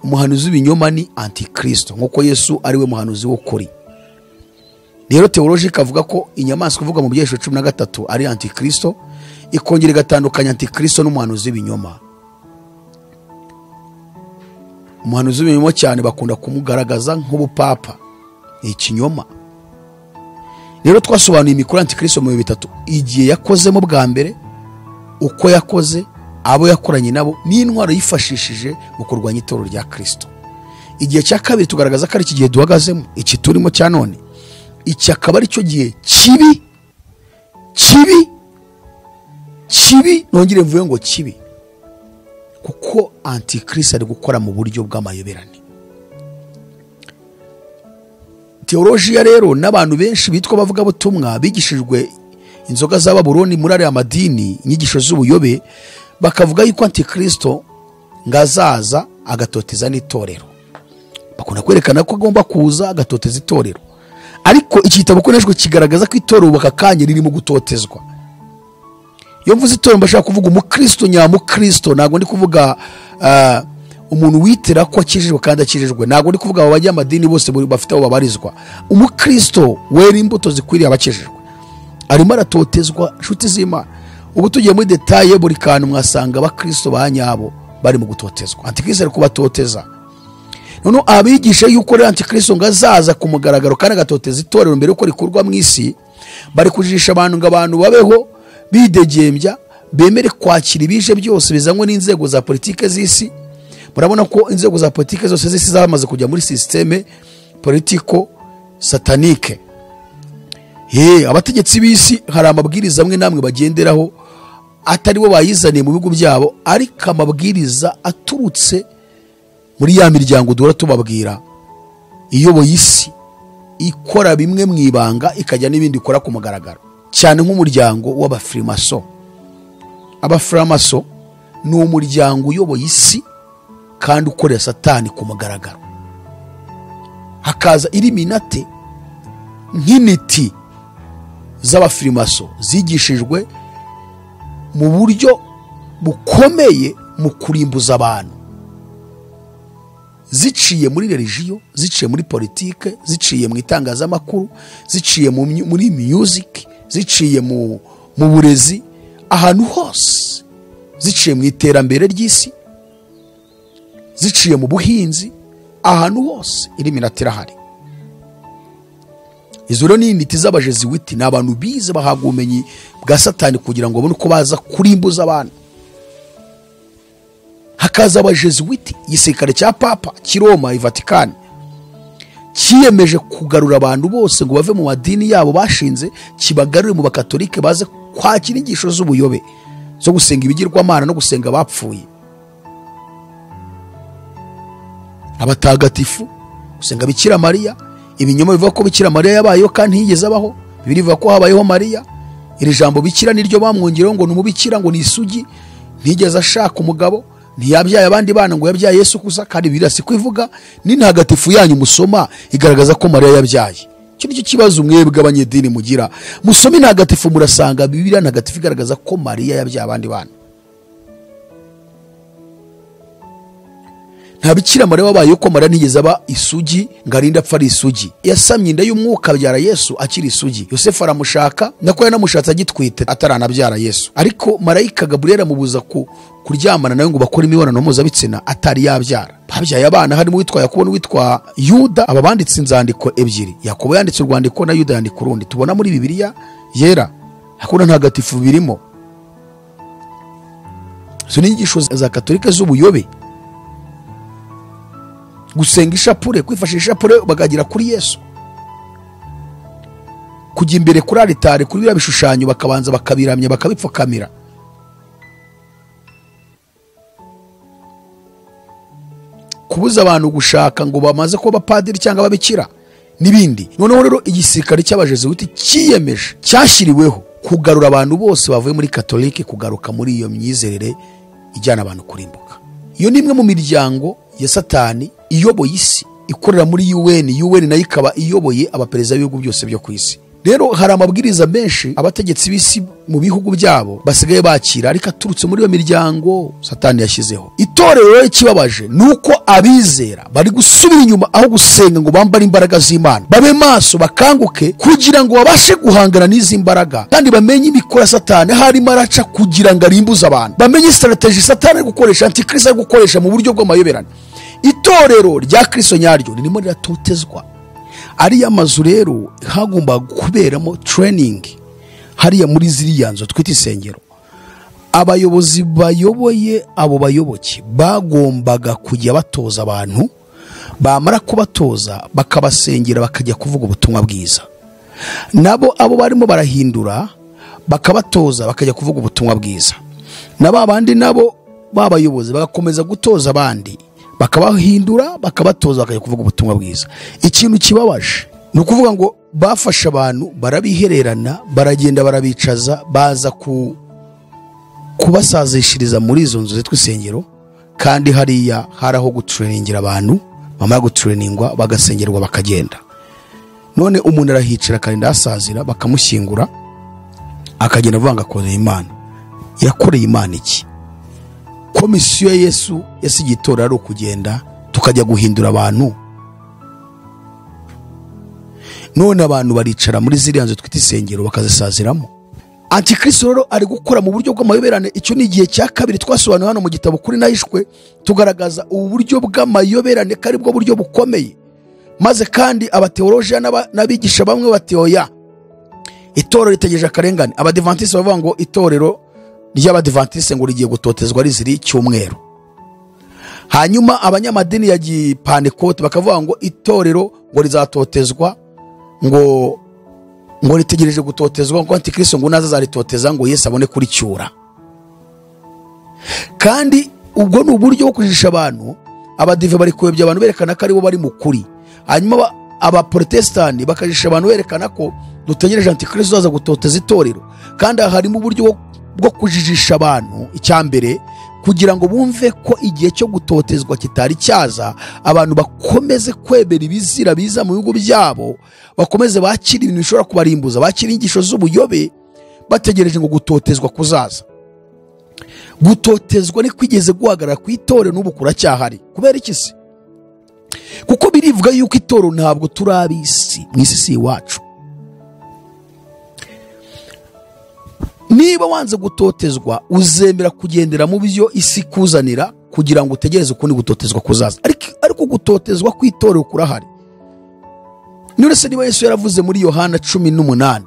Umuhanuzi w'ibinyoma ni Antikristo, nkuko Yesu ari we muhanuzi w'ukuri. Rero teologiya ikavuga ko inyamaswa ivuga mu byahishwe 13 ari Antikristo, ikongera igatandukanya Antikristo n'umuhanuzi w'ibinyoma. Umuhanuzi w'ibinyoma cyane bakunda kumugaragaza nk'ubupapa, ikinyoma. Rero twasobanuye imikoro Antikristo mu bitatu: igihe yakozemo bwa mbere, uko yakoze, abo yakoranye nabo, n'intwaro yifashishije mu kurwanya itorero rya Kristo. Igihe cya kabiri tugaragaza ko ari iki gihe duhagazemo, iki turimo cya none. Iki akaba ari cyo gihe kibi, nongere mvuye ngo kibi, kuko Antikristo ari gukora mu buryo bw'amayoberane. Teologiya rero n'abantu benshi bitwa bavuga butumwa bigishijwe inzoga za Babuloni muri ariya madini, inyigisho z'ubuyobe, bakavuga yuko Antikristo ngazaza agatoteza n'itorero. Bakunda kwerekana ko agomba kuza agatoteza itorero, ariko iki gitabo koneshwe kigaragaza ko itorero bakakanye ririmo gutotezwa. Iyo mvuze itorero mbashaka kuvuga umukristo nyamukristo, ntago ndi kuvuga umuntu witera ko akijijwe kandi akijijwe, ntago ndi kuvuga abajya amadini bose bafite aho babarizwa. Umukristo wera imbuto zikwiriye abakijijwe arimo aratotezwa. Nshuti z'Imana, ubu tugiye muri detaye buri kantu mwasanga abakristo banyabo bari mu gutotezwa. Antikristo ari kubatoteza. None abigisha yuko rero Antikristo ngazaza ku mugaragaro kandi agatoteza itorero mbere yuko rikurwa mu isi, bari kujisha abantu ngo abantu babeho bidegembya, bemere kwakira ibije byose bizanywe n'inzego za politike z'isi. Murabona ko inzego za politike zose z'isi zamaze kujya muri systeme politiko satanike. Abategetsi b'isi hari amabwiriza amwe namwe bagenderaho atari bo bayizaniye mu bigo byabo, ariko amabwiriza aturutse muri ya miryango duhora tubabwira iyoboye isi, ikora bimwe mu ibanga ikajya n'ibindi ikora ku mugaragaro, cyane nk'umuryango w'abafrimaso. Abafrimaso ni umuryango uyoboye isi kandi ukorera satani ku mugaragaro. Hakaza Illuminati nk'intiti z'abafrimaso zigishijwe mu buryo bukomeye mu kurimbuza abantu, ziciye muri religion, ziciye muri politike, ziciye mu itangazamakuru, ziciye muri music, ziciye mu burezi, ahantu hose, ziciye mu iterambere ry'isi, ziciye mu buhinzi, ahantu hose Illuminati irahari. Izo rero ni intiti z'abajesuiti, ni abantu bize bahabwa ubumenyi bwa satani kugira ngo babone uko baza kurimbuza abantu. Hakaza abajesuiti, igisirikare cya papa kiroma i Vatican kiyemeje kugarura abantu bose ngo bave mu madini yabo bashinze, kibagarure mu bakatolike baze kwakira inyigisho z'ubuyobe zo gusenga ibigirwamana no gusenga abapfuye, abatagatifu, gusenga Bikira Mariya. Ibinyoma bivuga ko Bikira Mariya yabayeho kandi ntiyigeze abaho. Bibiri bivuga ko habayeho Mariya. Iri jambo Bikira niryo bamwongereho ngo n'umubikira, ngo ni isugi, ntiyigeze ashaka umugabo, ntiyabyaye abandi bana, ngo yabyaye Yesu gusa. Kandi Bibiliya si kwivuga, ni ntagatifu yanyu musoma igaragaza ko Mariya yabyaye. Icyo nicyo kibazo mwebwe abanyedini mugira, musome ntagatifu murasanga Bibiliya ntagatifu igaragaza ko Mariya yabyaye abandi bana. Nta Bikira Mariya wabaye ko Mariya ntigeze aba isugi ngo arinde apfa ari isugi. Yasamye inda y'umwuka abyara Yesu akiri isugi. Yosefu aramushaka, nako yanamushatse agitwite ataranabyara Yesu, ariko marayika Gabriel amubuza kuryamana nawe ngo bakore imibonano mpuzabitsina atari yabyara. Babyaye abana harimo witwa Yakobo n'uwitwa Yuda. Aba banditse inzandiko ebyiri, Yakobo yanditse urwandiko na Yuda yandika urundi, tubona muri Bibiliya yera. Hakuna ntagatifu birimo. Izo ni inyigisho za katolika z'ubuyobe. Gusenga ishapure, kwifashisha ishapure bagagira kuri Yesu, kujya imbere kuri alitari kuri biriya bishushanyo bakabanza bakabiramya bakabipfukamira. Kubuza abantu gushaka ngo bamaze kuba abapadiri cyangwa ababikira n'ibindi. Noneho rero igisirikare cy'abajesuiti kiyemeje, cyashyiriweho kugarura abantu bose bavuye muri katolike, kugaruka muri iyo myizerere ijyana abantu kurimbuka. Iyo ni imwe mu miryango ya satani iyoboye isi, ikorera muri UN nayo ikaba iyoboye abaperezida b'ibihugu byose byo ku isi. Rero hari amabwiriza menshi abategetsi b'isi mu bihugu byabo basigaye bakira, ariko aturutse muri iyo miryango satani yashyizeho. Itorero ikibabaje nuko abizera bari gusubira inyuma aho gusenga ngo bambare imbaraga z'Imana, babe maso bakanguke kugira ngo babashe guhangana n'izi mbaraga, kandi bamenye imikora satani harimo araca kugira ngo arimbuze abantu, bamenye strategy satani gukoresha, antikristo gukoresha mu buryo bw'amayoberane. Itorero rya Kristo nyaryo ririmo riratotezwa. Ariya mazu rero hagomba kuberamo training hariya muri ziriya nzu twita isengero. Abayobozi bayoboye abo bayoboke bagombaga kujya batoza abantu, bamara kubatoza bakabasengera bakajya kuvuga ubutumwa bwiza. Nabo abo barimo barahindura bakabatoza bakajya kuvuga ubutumwa bwiza. Nababandi nabo babayobozi bagakomeza gutoza abandi, bakabahindura bakabatoza bakajya kuvuga ubutumwa bwiza. Ikintu kibabaje ni ukuvuga ngo bafasha abantu barabihererana, baragenda barabicaza, baza kubasazishiriza muri izo nzu zitwa isengero, kandi hariya haraho gutrainingira abantu, bamara gutrainingwa bagasengerwa bakagenda. None umuntu arahicara akarinda asazira, bakamushyingura akagenda avuga ngo akoreye Imana. Yakoreye Imana iki? Komisiyo ya Yesu yasigiye itora ari ukugenda tukajya guhindura abantu. None abantu baricara muri ziriya nzu twita isengero bakazisaziramo. Antikristo rero ari gukora mu buryo bw'amayoberane. Icyo ni igihe cya kabiri twasobanura hano mu gitabo kuri nahishwe, tugaragaza ubu buryo bw'amayoberane kari bwo buryo bukomeye. Maze kandi abateolojiya n'abigisha bamwe bateoya itorero ritegereje akarengane. Abadivantisi bavuga ngo itorero ry'abadivantiste ngo rigiye gutotezwa riziri cyumweru. Hanyuma abanyamadini ya Gipantekote bakavuga ngo itorero ngo rizatotezwa, ngo ritegereje gutotezwa, ngo Antikristo ngo naza zaritoteza ngo Yesu abone kuricyura. Kandi ubwo ni uburyo bwo kujisha abantu. Abadive bari kuyobya abantu berekana ko aribo bari mu kuri, hanyuma abaprotestani bakajisha abantu berekana ko dutegereje Antikristo zaza gutoteza itorero. Kandi harimo uburyo bwo kujijisha abantu, icyambere kugira ngo bumve ko igihe cyo gutotezwa kitari cyaza, abantu bakomeze kwebera ibizira biza mu bihugu byabo, bakomeze bakira ibintu bishobora kubarimbuza, bakira inyigisho z'ubuyobe, bategereje ngo gutotezwa kuzaza. Gutotezwa ni kwigeze guhagarara ku itorero n'ubu kuracyahari. Kubera iki se? Kuko birivuga yuko itorero ntabwo turi ab'isi, mu isi si iwacu. Niba wanze gutotezwa uzemera kugendera mu byo isi kuzanira kugira ngo utegereze ukundi gutotezwa kuzaza. Ariko gutotezwa ku itorero kurahari. Nurese niba Yesu yaravuze muri Yohana 15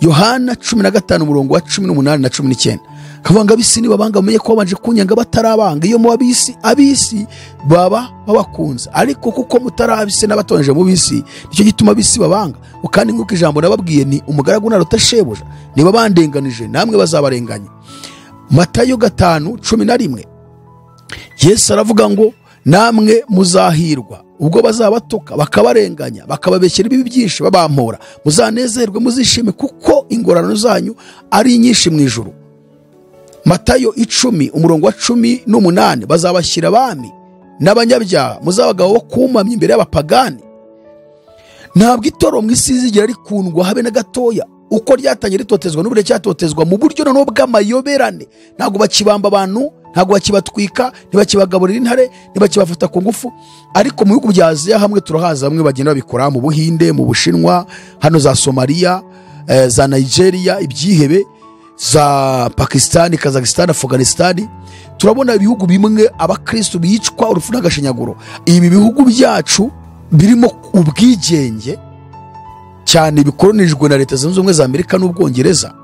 Yohana 15 umurongo wa 18 na 19, kavuga abisi niba banga bamenye ko babanje kunyanga batarabanga. Iyo mu abisi baba babakunze, ariko kuko mutarabise n'abatonje mu bisi nicyo gituma abisi babanga. Kandi nk'uko ijambo nababwiye ni umugaragu narota shebuja, niba bandenganije namwe bazabarenganya. Matayo 5:11 Yesu aravuga ngo namwe muzahirwa ubwo bazabatuka bakabarenganya bakababeshyera ibibi byinshi babampora, muzanezerwe muzishime kuko ingororano zanyu ari nyinshi mu ijuru. Matayo 10 umurongo wa 18 bazabashyira abami n'abanyabyaha, muzabagabo bo kumamya imbere y'abapagani. Ntabwo itorero mu isi zigera rikundwa habe na gatoya. Uko ryatangiye ritotezwa n'ubure cyatotezwa mu buryo noneho bw'amayoberane. Ntabwo bakibamba abantu, ntabwo bakibatwika, ntibakibagaburira intare, ntibakibafata ku ngufu. Ariko mu bihugu bya Aziya hamwe turahaza, bamwe bagenda babikora mu Buhinde, mu Bushinwa, hano za Somalia, za Nigeria, ibyihebe, za Pakistan, Kazakhstan, Afghanistan. Turabona ibihugu bimwe abakristo bicwa urufu n'agashinyaguro. Ibi bihugu byacu birimo ubwigenge cyane, bikoronijwe na Leta Zunze Ubumwe za Amerika n'Ubwongereza.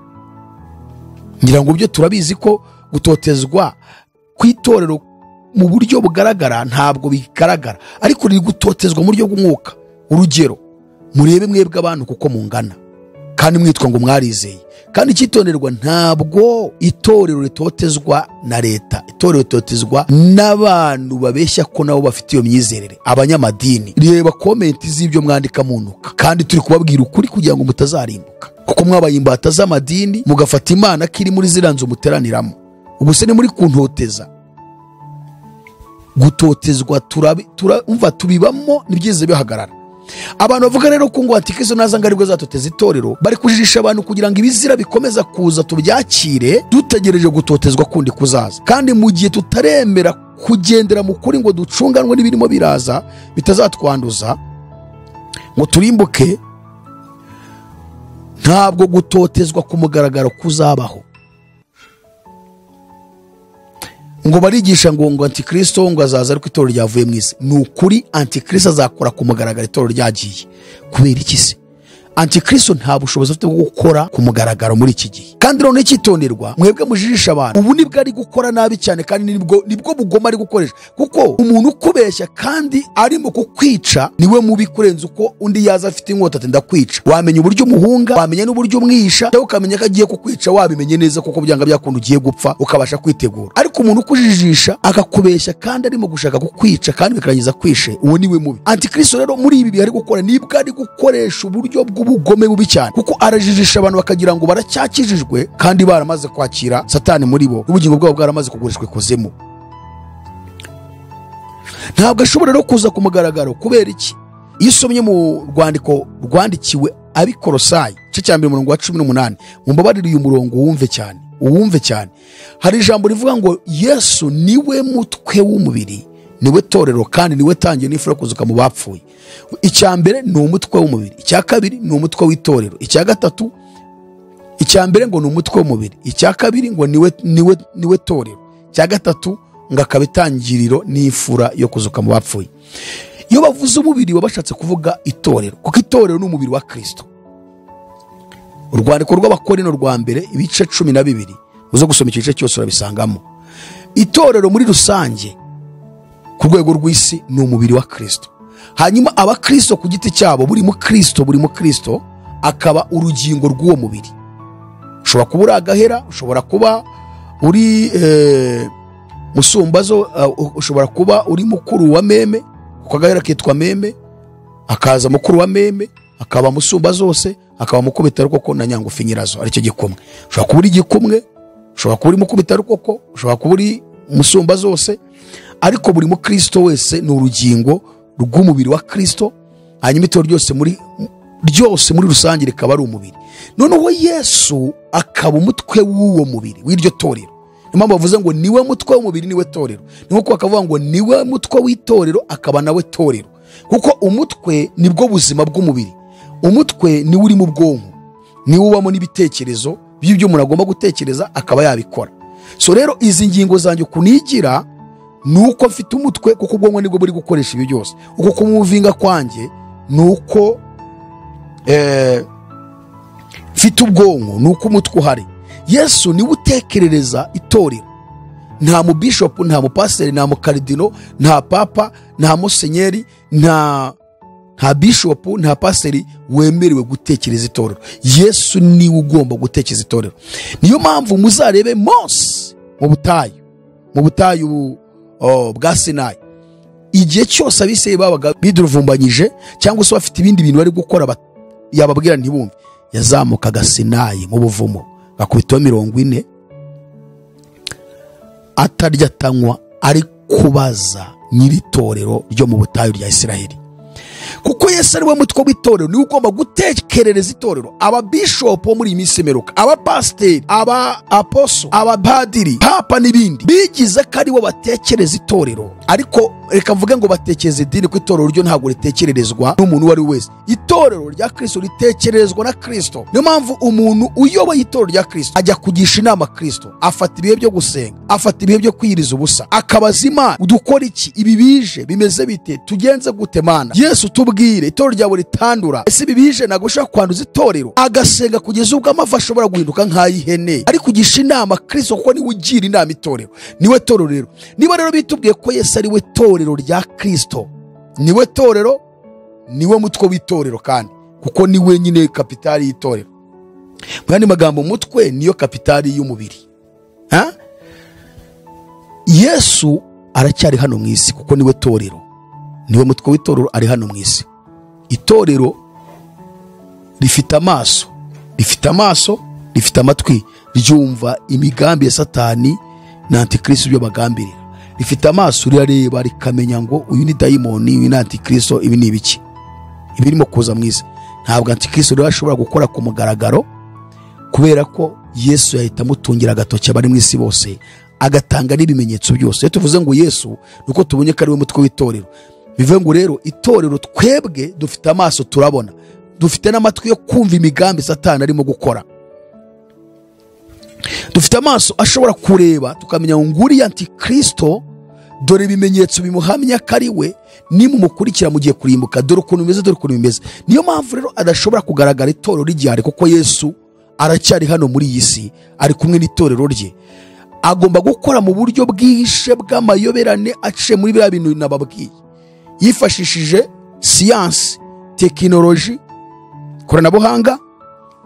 Ngira ngo byo turabizi ko gutotezwa ku itorero mu buryo bugaragara ntabwo bigaragara, ariko riri gutotezwa mu buryo bw'umwuka. Urugero, murebe mwebwe abantu kuko mungana kandi mwitwa ngo mwarizeye. Kandi icyitonderwa, ntabwo itorero ritotezwa na leta, itorero ritotezwa n'abantu babeshya ko nabo bafite iyo myizerere, abanyamadini. Reba komenti z'ibyo mwandika munuka, kandi turi kubabwira ukuri kugira ngo mutazarimbuka, kuko mwabaye imbata z'amadini mugafata Imana kiri muri ziranzo muteraniramo. Ubu se ni muri kuntoteza. Gutotezwa turumva tubibamo nibyize bihagarara. Abantu bavuga rero ko ngo Antikristo naza ngaribwo zatoteza itorero, bari kujijisha abantu kugira ngo ibizira bikomeza kuza tubyakire dutegereje gutotezwa kundi kuzaza. Kandi mu gihe tutaremera kugendera mu kuri ngo ducunganwe n'ibirimo biraza bitazatwanduza ngo turimbuke, ntabwo gutotezwa ku mugaragaro kuzabaho. Ngo barigisha ngo Antikristo ngo azaza ariko itorero ryavuye mu isi. Ni ukuri Antikristo azakora ku mugaragaro itorero ryagiye. Kubera iki se? Antikristo nta bushobozi afite bwo gukora ku mugaragaro muri iki gihe. Kandi rero n'icyitonderwa, mwebwe mujijisha abantu, ubu nibwo ari gukora nabi cyane, kandi nibwo bugoma ari gukoresha. Kuko umuntu ukubeshya kandi arimo kukwica niwe mubi kurenza uko undi yaza afite inkota ati ndakwica. Wamenya uburyo umuhunga, wamenya n'uburyo umwihisha, cyangwa ukamenya ko agiye kukwica, wabimenye neza kuko byanga byakunda ugiye gupfa ukabasha kwitegura. Ariko umuntu ukujijisha akakubeshya kandi arimo gushaka kukwica kandi bikarangiza kwishe, uwo niwe mubi. Antikristo rero muri ibi ari gukora nibwo ari gukoresha uburyo bw'ubugome bubi cyane, kuko arajijisha abantu bakagira ngo baracyakijijwe kandi baramaze kwakira Satani muri bo, ubugingo bwabo bwaramaze kugurishwa ikuzimu. Ntabwo ashobora rero kuza ku mugaragaro. Kubera iki? Iyo usomye mu rwandiko rwandikiwe Abikolosayi cyo cya 18, mumbabarire uyu murongo uwumve cyane. Hari ijambo rivuga ngo Yesu niwe mutwe w'umubiri, niwe torero, kandi niwe tangiye n'ifuro kuzuka mu bapfuye. Icya mbere ni umutwe w'umubiri, icya kabiri ni umutwe w'itorero, icya gatatu, icya mbere ngo ni umutwe w'umubiri, icya kabiri ngo niwe torero, icya gatatu ngo akaba itangiriro n'ifura yo kuzuka mu bapfuye. Iyo bavuze umubiri baba bashatse kuvuga itorero, kuko itorero ni umubiri wa Kristo. urwandiko rw'Abakorino rwa mbere ibice 12 uzo gusoma igice cyose urabisangamo. Itorero muri rusange ku rwego rw'isi ni umubiri wa Kristo. Hanyuma abakristo ku giti cyabo buri mu Kristo akaba urugingo rw'uwo mubiri. Ushobora kuba uri agahera, ushobora kuba uri musumbazo, ushobora kuba uri mukuru wa meme, kuko agahera kitwa meme, akaza mukuru wa meme, akaba musumba zose, akaba mukubita rukoko na nyangufi nyirazo, aricyo gikumwe. Ushobora kuba uri gikumwe, ushobora kuba uri mukubita rukoko, ushobora kuba uri musumba zose, ariko buri mu Kristo wese ni urugingo rw'umubiri wa Kristo. Hanyuma itorero ryose muri rusange rikaba ari umubiri. Noneho Yesu akaba umutwe w'uwo mubiri w'iryo torero. Niyo mpamvu bavuze ngo niwe mutwe w'umubiri niwe torero. Nuko bakavuga ngo niwe mutwe w'itorero akaba nawe torero. Kuko umutwe nibwo buzima bw'umubiri. Umutwe niwe uri mu bwonko, niwe ubamo n'ibitekerezo by'ibyo umuntu agomba gutekereza akaba yabikora. So rero izi ngingo zanjye kunigira nuko mfite umutwe, kuko ubwonko nibwo buri gukoresha ibyo byose. Uko kumuvinga kwanjye nuko mfite ubwonko, nuko umutwe uhari. Yesu niwe utekerereza itorero. Nta mu bishop, nta mu pastor, nta mu cardinal, nta papa, nta musenyeri, nta bishop, nta pastor wemerewe gutekereza itorero. Yesu niwe ugomba gutekereza itorero. Niyo mpamvu muzarebe Mose mu butayu bwa Sinai, igihe cyose abisirayeli babaga biduruvumbanyije cyangwa se bafite ibindi bintu bari gukora yababwira ntibumve, yazamukaga Sinai mu buvumo akubitaho 40 atarya atanywa, ari kubaza nyiri torero ryo mu butayu rya Isiraheli. Kuko Yesu ari we mutwe w'itorero, niwe ugomba gutekerereza itorero. Aba bishop bo muri iminsi imeruka, aba pastor, aba apostle, aba padiri, papa n'ibindi bigize ko ari bo batekereza itorero. Ariko reka mvuge ngo batekereze idini, ko itorero ryo ntabwo ritekererezwa n'umuntu uwo ari wese. Itorero rya Kristo ritekerezwa na Kristo. Niyo mpamvu umuntu uyoboye itorero rya Kristo ajya kugisha inama Kristo, afata ibihe byo gusenga, afata ibihe byo kwiyiriza ubusa, akabaza Imana, dukora iki, ibi bije bimeze bite, tugenze gute Mana? Yesu tubwire, itorero ryawe ritandura, ese ibi bije ntabwo ushaka kwanduza itorero. Agasenga kugeza ubwo amavi ashobora guhinduka nk'ay'ihene, ari kugisha inama Kristo, kuko niwe ugira inama itorero. Niwe torero rero. Niba rero bitubwiye ko Yesu ari we torero rya Kristo, niwe torero, niwe mutwe w'itorero kandi, kuko niwe nyine kapitali y'itorero. Mu yandi magambo, umutwe niyo kapitali y'umubiri. Yesu aracyari hano mu isi kuko niwe torero, niwe mutwe w'itorero, ari hano mu isi. Itorero rifite amaso, rifite amatwi, ryumva imigambi ya Satani na Antikristo byo bagambirira. Rifite amaso, rirareba rikamenya ngo uyu ni dayimoni, uyu ni Antikristo, ibi ni ibiki, ibirimo kuza mu isi. Ntabwo Antikristo rero ashobora gukora ku mugaragaro, kubera ko Yesu yahita amutungira agatoki abari mu isi bose, agatanga n'ibimenyetso byose. Iyo tuvuze ngo Yesu, nuko tubonye ko ari we mutwe w'itorero. Bivuze ngo rero itorero twebwe dufite amaso turabona, dufite n'amatwi yo kumva imigambi Satani arimo gukora. Dufite amaso ashobora kureba tukamenya ngo nguri Antikristo, dore ibimenyetso bimuhamya ko ari we, nimumukurikira mugiye kurimbuka, dore ukuntu bimeze, dore ukuntu bimeze. Niyo mpamvu rero adashobora kugaragara itorero rigihari, kuko Yesu aracyari hano muri iyi si, ari kumwe n'itorero rye. Agomba gukora mu buryo bwishe bw'amayoberane aciye muri biriya bintu nababwiye, yifashishije siyansi, tekinoloji, koranabuhanga,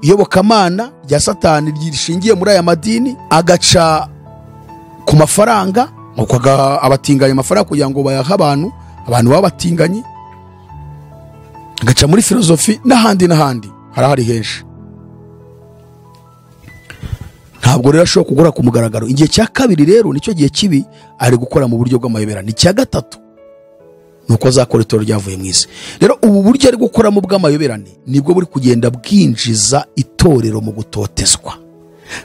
iyobokamana rya Satani rishingiye muri aya madini, agaca ku mafaranga, nuko abatinganya amafaranga kugira ngo bayaha abantu baba batinganye, agaca muri filozofi n'ahandi harahari henshi. Ntabwo rero ashobora kugura ku mugaragaro. Igihe cya kabiri rero nicyo gihe kibi, ari gukora mu buryo bw'amayoberane. Icya gatatu nuko azakora itorero ryavuye mu isi. Rero ubu buryo ari gukoramo bw'amayoberane nibwo buri kugenda bwinjiza itorero mu gutotezwa,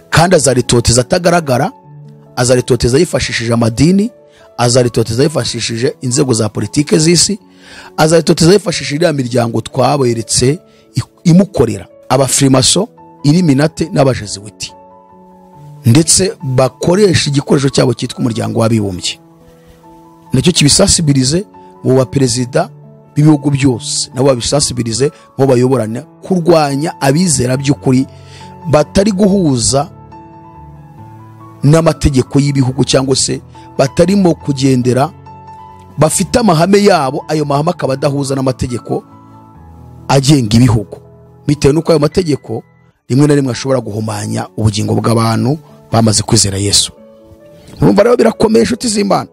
kandi azaritoteza atagaragara, azaritoteza yifashishije amadini, azaritoteza yifashishije inzego za politike z'isi, azaritoteza yifashishije iriya miryango twaberetse imukorera, abafrimaso, iliminate n'abajeziwiti, ndetse bakoresha igikoresho cyabo cyitwa umuryango w'abibumbye. Nacyo kibisasibirize mu baperezida b'ibihugu byose, nabo babisasibirize mu bayoborana kurwanya abizera by'ukuri batari guhuza n'amategeko y'ibihugu, cyangwa se batarimo kugendera, bafite amahame yabo, ayo mahame akaba adahuza n'amategeko agenga ibihugu, bitewe n'uko ayo mategeko rimwe na rimwe ashobora guhumanya ubugingo bw'abantu bamaze kwizera Yesu. Urumva rero birakomeye inshuti z'Imana,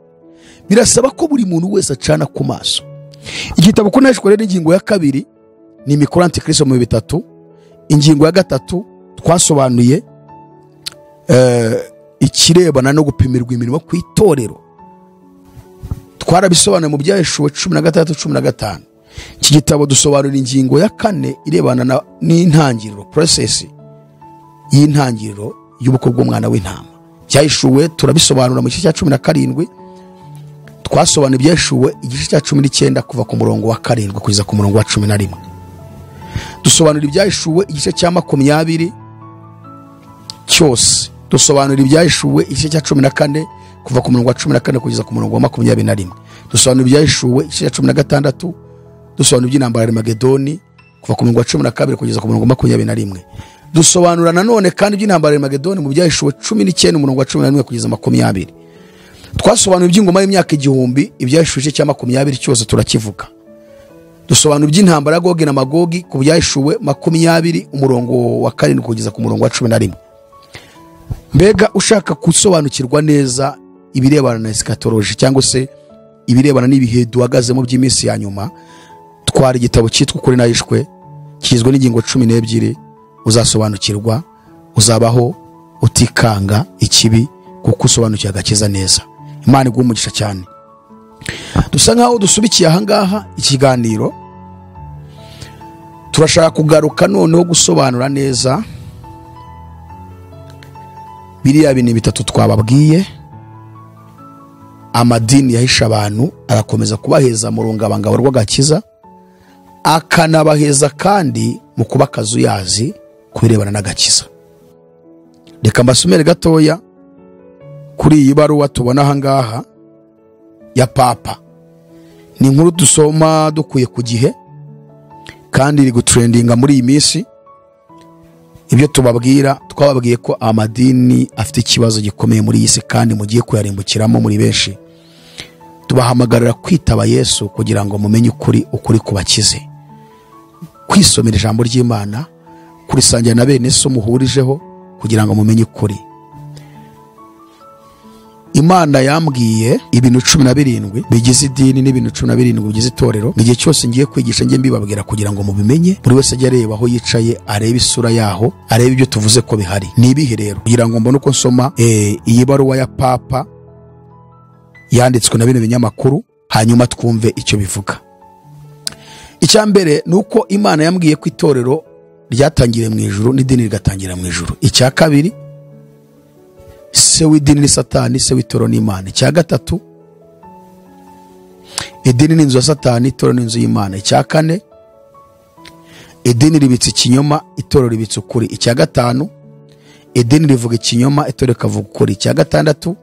birasaba ko buri muntu wese acana ku maso. Igitabo kuneshwa rero ingingo ya 2 ni Mikoro Antikristo mu 3. Ingingo ya 3 twasobanuye ikirebana no gupimirwa imirimo ku itorero, twarabisobanuye mu Byahishuwe 13-15. Iki gitabo dusobanura ingingo ya 4 irebana n'intangiriro, process y'intangiriro y'ubukwe bw'umwana w'intama. Byahishuwe turabisobanura mu gice cya 17, twasobanura Byahishuwe igice cya 19 kuva ku murongo wa 7 kugeza ku murongo wa 11. Dusobanura Byahishuwe igice cya 20 cyose. Dusobanura Byahishuwe igice cya 14 kuva ku murongo wa 14 kugeza ku murongo wa 21. Dusobanura Byahishuwe igice cya 16. Dusobanura iby'intambara ya Armagedoni kuva ku murongo wa 12 kugeza ku murongo wa 21. Dusobanura nanone kandi iby'intambara ya Armagedoni mu Byahishuwe 19 umurongo wa 11 kugeza 20. Twasobanura iby'ingoma y'imyaka 1000, Ibyahishuwe igice cya 20 cyose turakivuga. Dusobanura iby'intambara ya Gogi na Magogi ku Byahishuwe 20 umurongo wa 7 kugeza ku murongo wa 11. Mbega ushaka gusobanukirwa neza ibirebana na eschatology, cyangwa se ibirebana n'ibihe duhagazemo by'iminsi ya nyuma, twari igitabo cyitwa Ukuri Nahishwe, kigizwe n'ingingo 12. Uzasobanukirwa, uzabaho utikanga ikibi, kuko usobanukiye agakiza neza. Imana iguhe umugisha cyane. Dusa nkaho dusubikiye ahangaha ikiganiro, turashaka kugaruka noneho gusobanura neza biriya bintu 3 twababwiye. Amadini yahisha abantu, arakomeza kubaheza mu rungabangabo rw'agakiza, akanabaheza kandi mu kuba kazuyazi kubirebana n'agakiza. Reka mbasomere gatoya kuri iyi baruwa tubona ahangaha ya Papa. Ni inkuru dusoma dukuye ku Gihe, kandi iri gutrendinga muri iyi minsi. Ibyo tubabwira, twababwiye ko amadini afite ikibazo gikomeye muri iyi si, kandi mugiye kuyarimbukiramo muri benshi. Tubahamagarira kwitaba Yesu kugira ngo mumenye ukuri kubakize, kwisomera ijambo ry'Imana, kurisangira na bene so muhurijeho kugira ngo mumenye ukuri. Imana yambwiye ibintu 17 bigize idini n'ibintu 17 bigize itorero. Igihe cyose ngiye kwigisha ngiye mbibabwira kugira ngo mubimenye, buri wese ajye areba aho yicaye, arebe isura yaho, arebe ibyo tuvuze ko bihari. Nibihe rero kugira ngo mbone uko nsoma iyi baruwa ya Papa yanditswe na bino binyamakuru, hanyuma twumve icyo bivuga. Icyambere nuko Imana yambwiye ko itorero ryatangiriye mu ijuru n'idini rigatangira mu ijuru. Icya kabiri, se w'idini ni Satani, se w'itoro ni Imana. Icya gatatu, idini ni inzu ya Satani, itoro ni inzu y'Imana. Icya kane, idini ribitse ikinyoma, itoro ribitse ukuri. Icya gatanu, idini rivuga ikinyoma, itoro rikavuga ukuri. Icya gatandatu,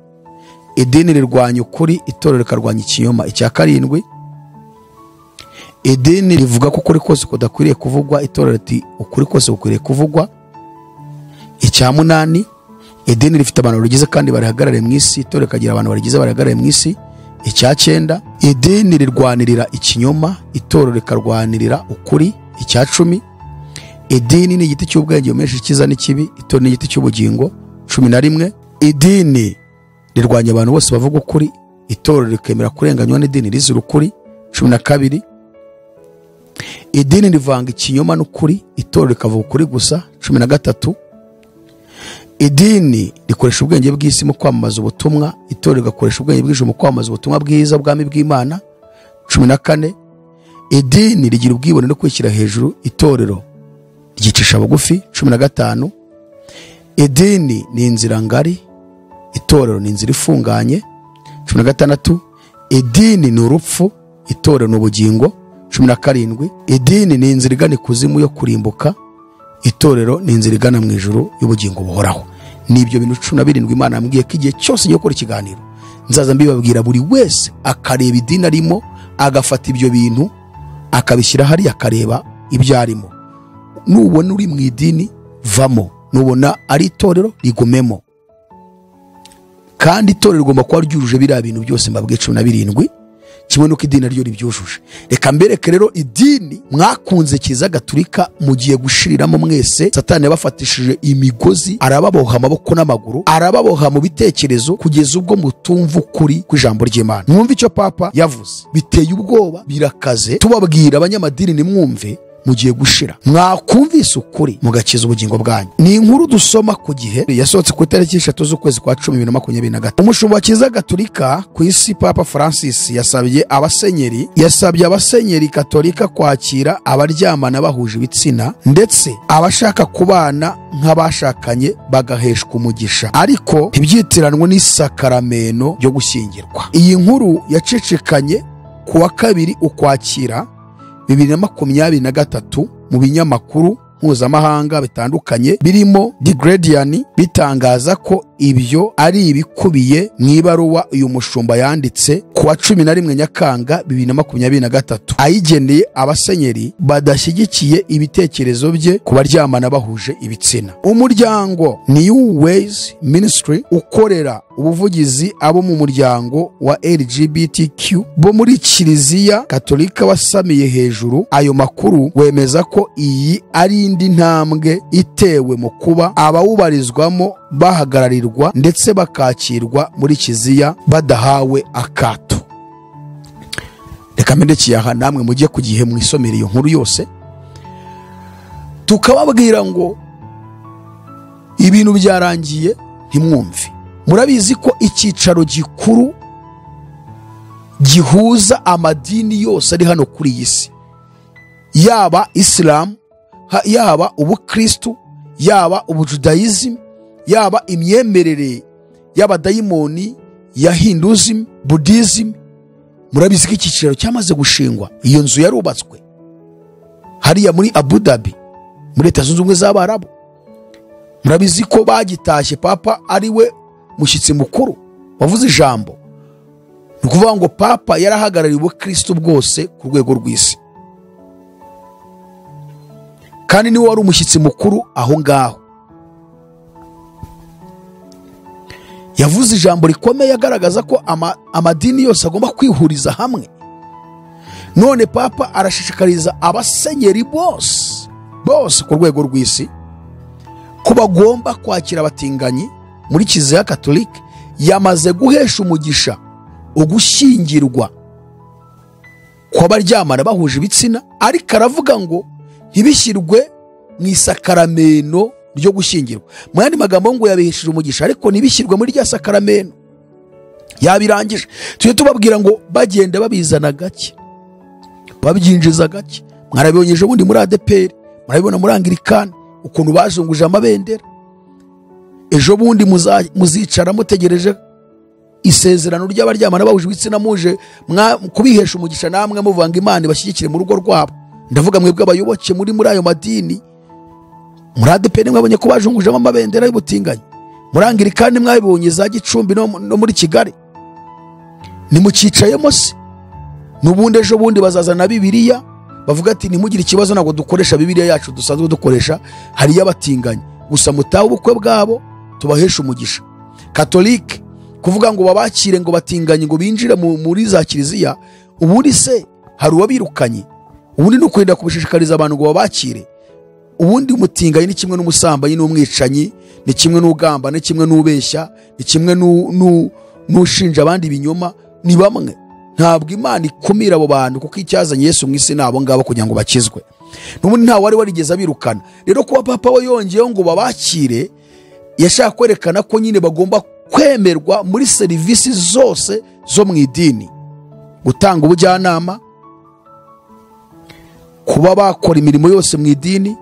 idini rirwanya ukuri, itoro rikarwanya ikinyoma. Icya karindwi, idini rivuga ko ukuri kose kudakwiriye kuvugwa, itoro riti ukuri kose gukwiriye kuvugwa. Icya munani, idini rifite abantu rigize kandi barihagarare mu isi, itoro rikagira abantu barigize barihagarare mu isi. Icya cyenda, idini rirwanirira ikinyoma, itoro rikarwanirira ukuri. Icya cumi, idini ni igiti cy'ubwenge bumenyesha icyiza n'ikibi, itoro ni igiti cy'ubugingo. 11, idini rirwanya abantu bose bavuga ukuri, itoro rikemera kurenganywa n'idini rizira ukuri. 12, idini rivanga ikinyoma n'ukuri, itoro rikavuga ukuri gusa. 13, idini rikoresha ubwenge bw'isi mu kwamamaza ubutumwa, itoro rigakoresha ubwenge bw'ijuru mu kwamamaza ubutumwa bwiza bw'ami bw'Imana. 14, idini rigira ubwibone no kwishyira hejuru, itorero ryicisha bugufi. 15, idini ni inzira ngari, itorero ni inzira ifunganye. 16, idini ni urupfu, itorero ni ubugingo. 17, idini ni inzira igana ikuzimu yo kurimbuka, itorero ni inzira igana mu ijuru y'ubugingo buhoraho. Nibyo bintu 17 Imana yambwiye ko igihe cyose ngiye gukora ikiganiro nzaza mbibabwira, buri wese akareba idini arimo, agafata ibyo bintu akabishyira hari, akareba ibyo arimo. Nubona uri mu idini vamo, nubona ari itorero rigumemo, kandi itorero rigomba kuba ryujuje biriya bintu byose mbabwiye 17 kimwe nuko idini ryo ribyujuje. Reka mbereke rero idini mwakunze Kiliziya Gatolika mugiye gushiriramo mwese. Satani yabafatishije imigozi, arababoha amaboko n'amaguru, arababoha mu bitekerezo kugeza ubwo mutumva ukuri kw'ijambo ry'Imana. Mwumva icyo Papa yavuze, biteye ubwoba, birakaze. Tubabwira abanyamadini nimwumve, mugiye gushira. Mwakumvise ukuri mugakiza ubugingo bwanyu. Ni inkuru dusoma ku Gihe, yasohotse ku itariki 3 z'ukwezi kwa 10 2023. Umushumba wa Kiliziya Gatolika ku isi Papa Francis yasabye abasenyeri Katolika kwakira abaryamana bahuje ibitsina ndetse abashaka kubana nk'abashakanye bagaheshwa umugisha, ariko ntibyitiranwe n'isakarameno ryo gushyingirwa. Iyi nkuru yacecekanye ku wa 2 Ukwakira 2023 mu binyamakuru mpuzamahanga bitandukanye birimo The Guardian bitangaza ko ibyo ari ibikubiye mu ibaruwa uyu mushumba yanditse ku wa 11 Nyakanga 2023 ayigeneye abasenyeri badashyigikiye ibitekerezo bye ku baryamana bahuje ibitsina. Umuryango New Ways Ministry ukorera ubuvugizi abo mu muryango wa LGBTQ bo muri Kiliziya Gatolika wasamiye hejuru ayo makuru, wemeza ko iyi ari indi ntambwe itewe mu kuba abawubarizwamo bahagararirwa ndetse bakakirwa muri Kiliziya badahawe akato. Reka mendeki yaha namwe mujye ku Gihe mwisomera iyo nkuru yose, tukababwira ngo ibintu byarangiye ntimwumve. Murabizi ko icyicaro gikuru gihuza amadini yose ari hano kuri iyi si, yaba Islam, yaba ubukristu, yaba ubujudayizm, yaba imyemerere y'abadayimoni ya Hinduism, Buddhism. Murabizi ko icyicaro cyamaze gushingwa. Iyo nzu yarubatswe hariya muri Abu Dhabi muri Leta Zunze Ubumwe z'Abarabu. Murabizi ko bagitashye Papa ari we mushyitsi mukuru wavuze ijambo. Ni ukuvuga ngo Papa yarahagarariye ubukristo bwose ku rwego rw'isi, kandi niwe wari umushyitsi mukuru aho ngaho. Yavuze ijambo rikomeye agaragaza ko amadini yose agomba kwihuriza hamwe. None Papa arashishikariza abasenyeri bose ku rwego rw'isi ko bagomba kwakira abatinganyi muri Kiliziya Gatolika. Yamaze guhesha umugisha ugushyingirwa kw'abaryamana bahuje ibitsina, ariko aravuga ngo ntibishyirwe mu isakarameno ryo gushyingirwa. Mu yandi magambo ngo yabihesheje umugisha ariko ntibishyirwe muri rya sakarameno. Yabirangije. Tujye tubabwira ngo bagenda babizana gake, babyinjiza gake. Mwarabibonyeje bundi muri ADPR, murabibona muri Anglikani ukuntu bajunguje amabendera. Ejo bundi muzicara mutegereje isezerano ry'abaryamana bahuje ibitsina, muje kubihesha umugisha namwe muvanga Imana bashyigikire mu rugo rwabo. Ndavuga mwebwe abayoboke muri ayo madini. Muri ADPR mwabonye ko bajungujemo amabendera y'ubutinganyi. Muri Anglikani mwabibonye za Gicumbi no muri Kigali. Nimucicayemo se? Nubundi ejo bundi bazazana Bibiliya bavuga ati nimugire ikibazo ntabwo dukoresha Bibiliya yacu dusanzwe dukoresha, hari y'abatinganyi gusa mutaho ubukwe bwabo tubahesha umugisha. Katolike kuvuga ngo babakire ngo batinganye ngo binjire muri za Kiliziya, ubundi se hari uwabirukanye? Ubundi no kwenda kubishishikariza abantu ngo babakire. Ubundi umutinganyi ni kimwe n'umusambanyi n'umwicanyi, ni kimwe n'ugamba, ni kimwe n'ubeshya, ni kimwe n'ushinja abandi ibinyoma, ni bamwe. Ntabwo Imana ikumira abo bantu kuko icyazanye Yesu mu isi nabo ngabo kugira ngo bakizwe. N'ubundi nta wari warigeze abirukana. Rero kuba Papa we yongeyeho ngo babakire, yashaka kwerekana ko nyine bagomba kwemerwa muri serivisi zose zo mu idini, gutanga ubujyanama, kuba bakora imirimo yose mu idini,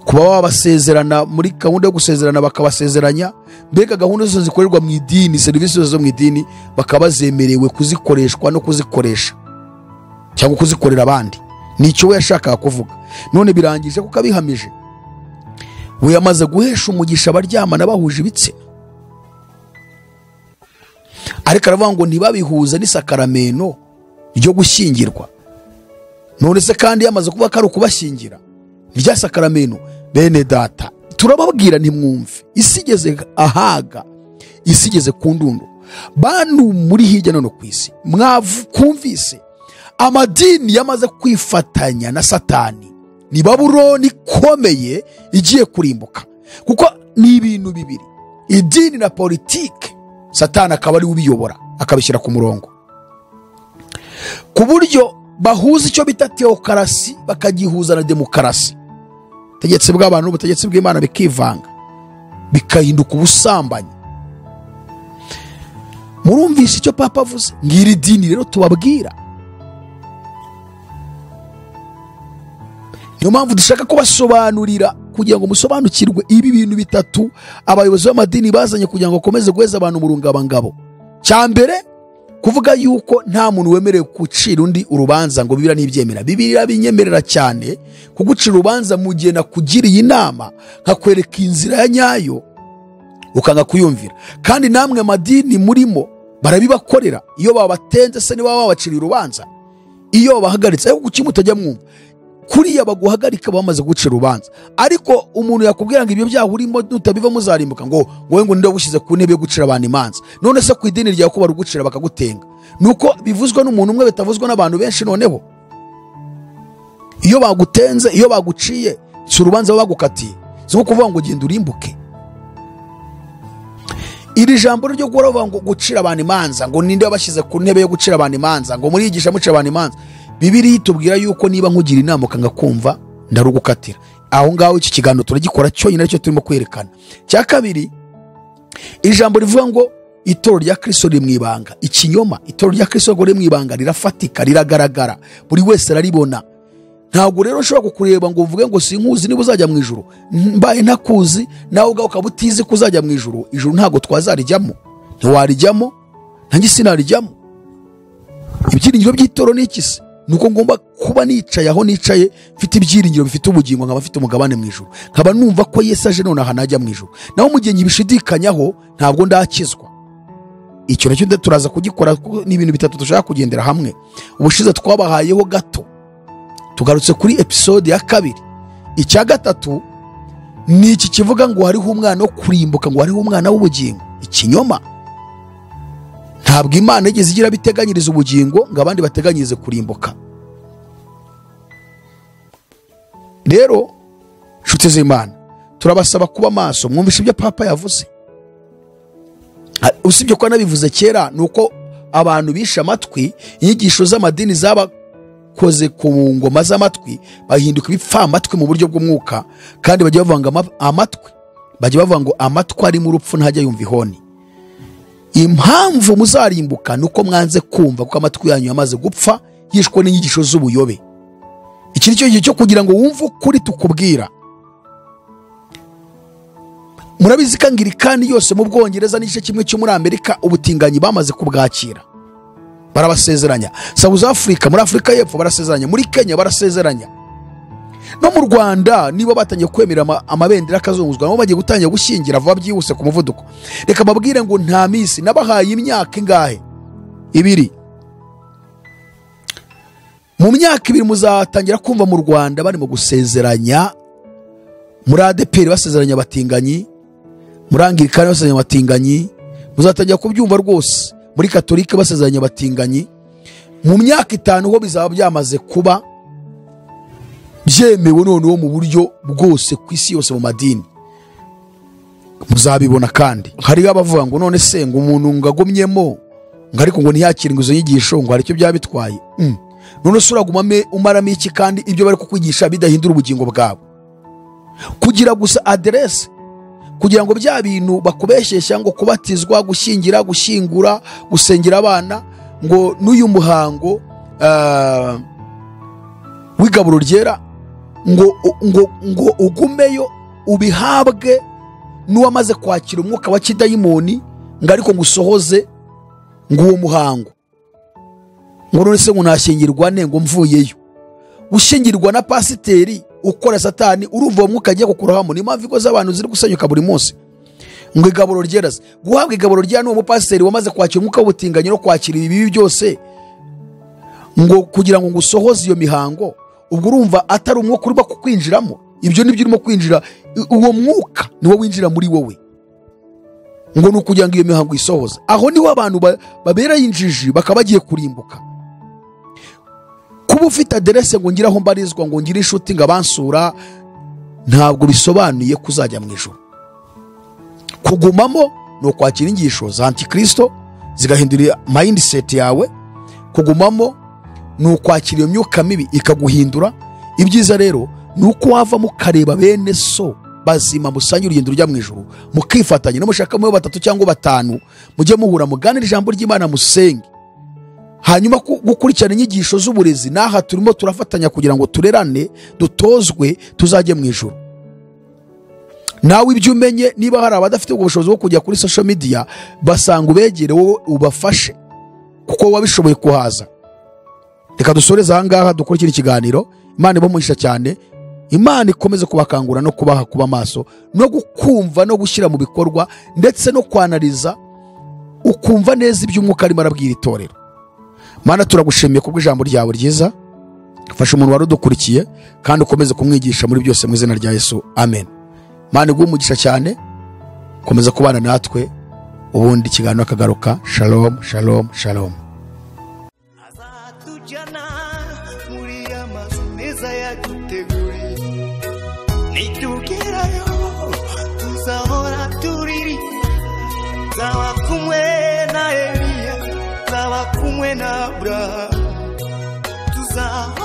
kuba babasezerana muri gahunda yo gusezerana bakabasezeranya. Mbega gahunda zose zikorerwa mu idini, serivisi zose zo mu idini bakabazemerewe kuzikoreshwa no kuzikoresha cyangwa kuzikorera abandi. Nicyo we yashakaga kuvuga. None birangije kuko abihamije. We yamaze guhesha umugisha abaryamana bahuje ibitsina, ariko aravuga ngo ntibabihuza n'isakarameno ryo gushyingirwa. None se kandi yamaze kuvuga ko ari ukubashyingira rya sakarameno. Bene data, turababwira ntimwumve. Isi igeze ahaga, isi igeze ku ndunduro. Bantu muri hirya no ku isi kumvise amadini yamaze kwifatanya na Satani. Ni Babuloni ikomeye igiye kurimbuka, kuko ni ibintu bibiri, idini na politike. Satani akaba ari ubiyobora akabishyira ku murongo, ku buryo bahuza icyo bita teokarasi bakagihuza na demokarasi. Ubutegetsi bw'abantu n'ubutegetsi bw'Imana bikivanga, bikahinduka ubusambanyi. Murumvisha icyo Papa avuze? Ngiri dini rero tubabwira. Niyo mpamvu dushaka kubasobanurira kugira ngo musobanukirwe ibi bintu bitatu abayobozi b'amadini bazanye kugira ngo bakomeze guheza abantu mu rungabangabo. Cya mbere, kuvuga yuko nta muntu wemerewe gucira undi urubanza ngo Bibiliya ntibyemera. Bibiliya binyemerera cyane kugucira urubanza mu gihe nakugiriye inama nkakwereka inzira ya nyayo ukanga kuyumvira. Kandi namwe amadini murimo barabibakorera. Iyo babatenze se niba babacira urubanza, iyo babahagaritse ariko kuki mutajya mwumva? Kuriya baguhagarika bamaze gucira urubanza. Ariko umuntu yakubwira ngo ibyo byaha urimo nutabiva muzarimbuka, ngo wowe ngo ninde gushyize ku ntebe yo gucira abantu imanza. None se ku idini ryawe ko barugucira bakagutenga? Nuko bivuzwa n'umuntu umwe bitavuzwa n'abantu benshi. Noneho iyo bagutenze, iyo baguciye, si urubanza baba bagukatiye, si nko kuvuga ngo genda urimbuke. Iri jambo ryo guhora ngo gucira abantu imanza, ngo ninde wabashyize ku ntebe yo gucira abantu imanza, ngo muriyigisha mucira abantu imanza, Bibiliya itubwira yuko niba nkugira inama ukanga kumva ndarugukatira. Aho ngaho iki kiganiro turagikora cyonyine aricyo turimo kwerekana. Cya kabiri, ijambo rivuga ngo itorero rya Kristo riri mu ibanga. Ikinyoma. Itorero rya Kristo riri mu ibanga, rirafatika, riragaragara, buri wese araribona. Ntabwo rero ushobora kukureba ngo uvuge ngo sinkuzi niba uzajya mu ijuru. Mbaye ntakuzi nawe ubwawe ukaba utizi ko uzajya mu ijuru. Ijuru ntabwo twazarijyamo, ntiwarijyamo, nanjye sinarijyamo. Ibyiringiro by'itorero ni iki se? Nuko ngomba kuba nicaye aho nicaye mfite ibyiringiro bifite ubugingo, nkaba mfite umugabane mu ijuru, nkaba numva ko Yesu aje none aha najya mu ijuru. Naho mu gihe nkibishidikanyaho ntabwo ndakizwa. Icyo nacyo turaza kugikora, ni ibintu bitatu dushaka kugendera hamwe. Ubushize twabahayeho gato, tugarutse kuri episode ya 2. Icya gatatu ni iki kivuga ngo hariho umwana wo kurimbuka, ngo hariho umwana w'ubugingo. Ikinyoma. Ntabwo Imana igeze igira biteganyiriza ubugingo ngo abandi bateganyirize kurimbuka. Rero nshuti z'Imana, turabasaba kuba maso, mwumvishe ibyo Papa yavuze. Usibye ko nabivuze kera, nuko abantu bisha amatwi inyigisho z'amadini zabakoze ku ngoma z'amatwi, bahinduka ibipfa amatwi mu buryo bw'umwuka, kandi bajya bavanga amatwi, bajya bavuga ngo amatwi ari mu rupfu ntajya yumva ihoni. Impamvu muzarimbuka nuko mwanze kumva, kuko amatwi yanyu yamaze gupfa yishwe n'inyigisho z'ubuyobe. Iki nicyo gihe cyo kugira ngo wumve ukuri tukubwira. Murabizi ko Anglikani yose mu Bwongereza n'igice kimwe cyo muri Amerika ubutinganyi bamaze kubwakira, barabasezeranya. South Africa, muri Afrika y'Epfo barasezeranya, muri Kenya barasezeranya, no mu Rwanda nibo batangiye kwemera amabendera akazunguzwa, nabo bagiye gutangira gushyingira vuba byihuse ku muvuduko. Reka babwire ngo nta misi nabahaye imyaka ingahe? 2. Mu myaka 2 muzatangira kumva mu Rwanda barimo gusezeranya, muri ADPR basezeranya abatinganyi, muri Anglikani basezeranya abatinganyi, muzatangira kubyumva rwose muri Katolika basezeranya abatinganyi. Mu myaka 5 ho bizaba byamaze kuba byemewe noneho mu buryo bwose ku isi yose mu madini. Muzabibona. Kandi hari abavuga ngo none se ngo umuntu ngagomyemo ngo ariko ngo ntiyakire izo nyigisho ngo hari icyo byabitwaye. None se uragumame umaramo iki kandi ibyo bari kukwigisha bidahindura ubugingo bwawe? Kugira gusa address, kugira ngo bya bintu bakubeshesha ngo kubatizwa, gushyingira, gushyingura, gusengera abana, ngo n'uyu muhango w'igaburo ryera ngo ugumeyo ubihabwe n'uwamaze kwakira umwuka wa kidayimoni, ngo ariko ngusohoze ngo uwo muhango. Ngo none se ngo nashyingirwa ne ngo mvuyeyo? Ushyingirwa na pasiteri ukora Satani, urumva umwuka agiye kukurahamo. Ni mpamvu ikoze abantu ziri gusenyuka buri munsi. Ngo igaburo ryera, guhabwa igaburo ryera n'uwo mupasiteri wamaze kwakira umwuka w'ubutinganyi no kwakira ibibi byose, ngo kugira ngo ngusohoze iyo mihango. Ubwo urumva atari umwuka urimo kukwinjiramo, ibyo nibyo urimo kwinjira, uwo mwuka niwo winjira muri wowe, ngo ni ukugira ngo iyo mihango isohoze. Aho niho abantu babera injiji bakaba bagiye kurimbuka. Kuba ufite aderese ngo ngire aho mbarizwa, ngo ngire inshuti ngo abansura, ntabwo bisobanuye kuzajya mu ijuru. Kugumamo ni ukwakira inyigisho za antikristo zigahindura mindset yawe. Kugumamo ni ukwakira iyo myuka mibi ikaguhindura. Ibyiza rero ni uko wava mukareba bene so bazima, musanye urugendo rujya mu ijuru, mukifatanya, no mushaka mu 3 cyangwa 5 mujye muhura muganira ijambo ry'Imana, musenge, hanyuma gukurikirana inyigisho z'uburezi. Naha turimo turafatanya kugira ngo turerane, dutozwe, tuzajye mu ijuru. Nawe ibyo umenye, niba hari abadafite ubushobozi bwo kujya kuri social media, basanga ubegere wowe ubafashe, kuko wabishoboye kuhaza. Reka dusoreze aha ngaha, dukurikira ikiganiro. Imana ibamugisha cyane, Imana ikomeze kubakangura no kubaha kuba maso, no gukumva no gushyira mu bikorwa, ndetse no kwanariza ukumva neza iby'umwuka arimo arabwira itorero. Mana, turagushimiye kubwo ijambo ryawe ryiza. Fasha umuntu wari udukurikiye kandi ukomeze kumwigisha muri byose mu izina rya Yesu, amen. Mana iguhe umugisha cyane, komeza kubana natwe, ubundi ikiganiro akagaruka. Shalom, shalom, shalom. Azatujyana muri amazu meza yaduteguriye, nitugerayo tuzahora turiri, zaba kumwe na Eliya, zaba kumwe na Abrahamu, tuzahora